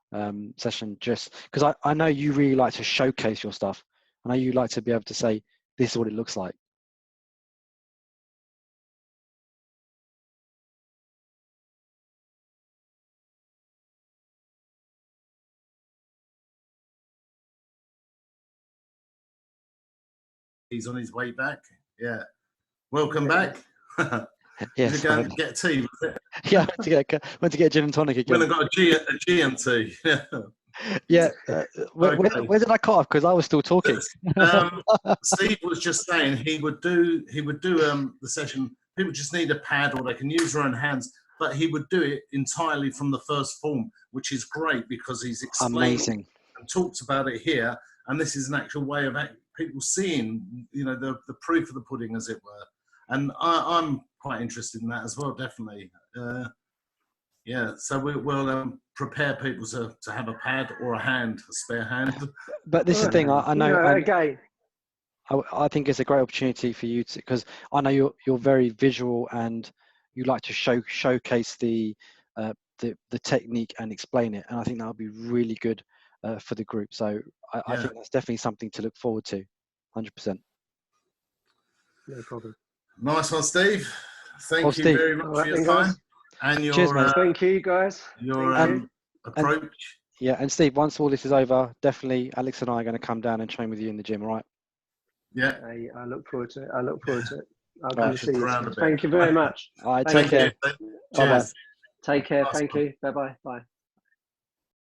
session, just because I know you really like to showcase your stuff. I know you like to be able to say, this is what it looks like. He's on his way back. Yeah. Welcome back. Yes. Go and get tea, was it? Yeah, went to get gin and tonic again. When I got a GMT. Yeah. Where did I cut off? Because I was still talking. Steve was just saying he would do the session. People just need a pad, or they can use their own hands. But he would do it entirely from the first form, which is great because he's explained and talked about it here. And this is an actual way of people seeing, you know, the proof of the pudding, as it were. And I'm quite interested in that as well, definitely. Yeah, so we'll prepare people to have a pad or a spare hand. But this is the thing, I know. You know, again, I think it's a great opportunity for you to, because I know you're very visual and you like to showcase the technique and explain it, and I think that would be really good for the group. So I think that's definitely something to look forward to, 100%. No problem. Nice one, Steve. Thank you very much for your time and your. Cheers, mate. Thank you, guys. Your approach. And Steve, once all this is over, definitely Alex and I are going to come down and train with you in the gym, all right? Yeah. I look forward to it. I'll come to see you. Thank Thank you very much. All right, take care. Cheers. Take care. Nice Thank one. you. Bye-bye. Bye.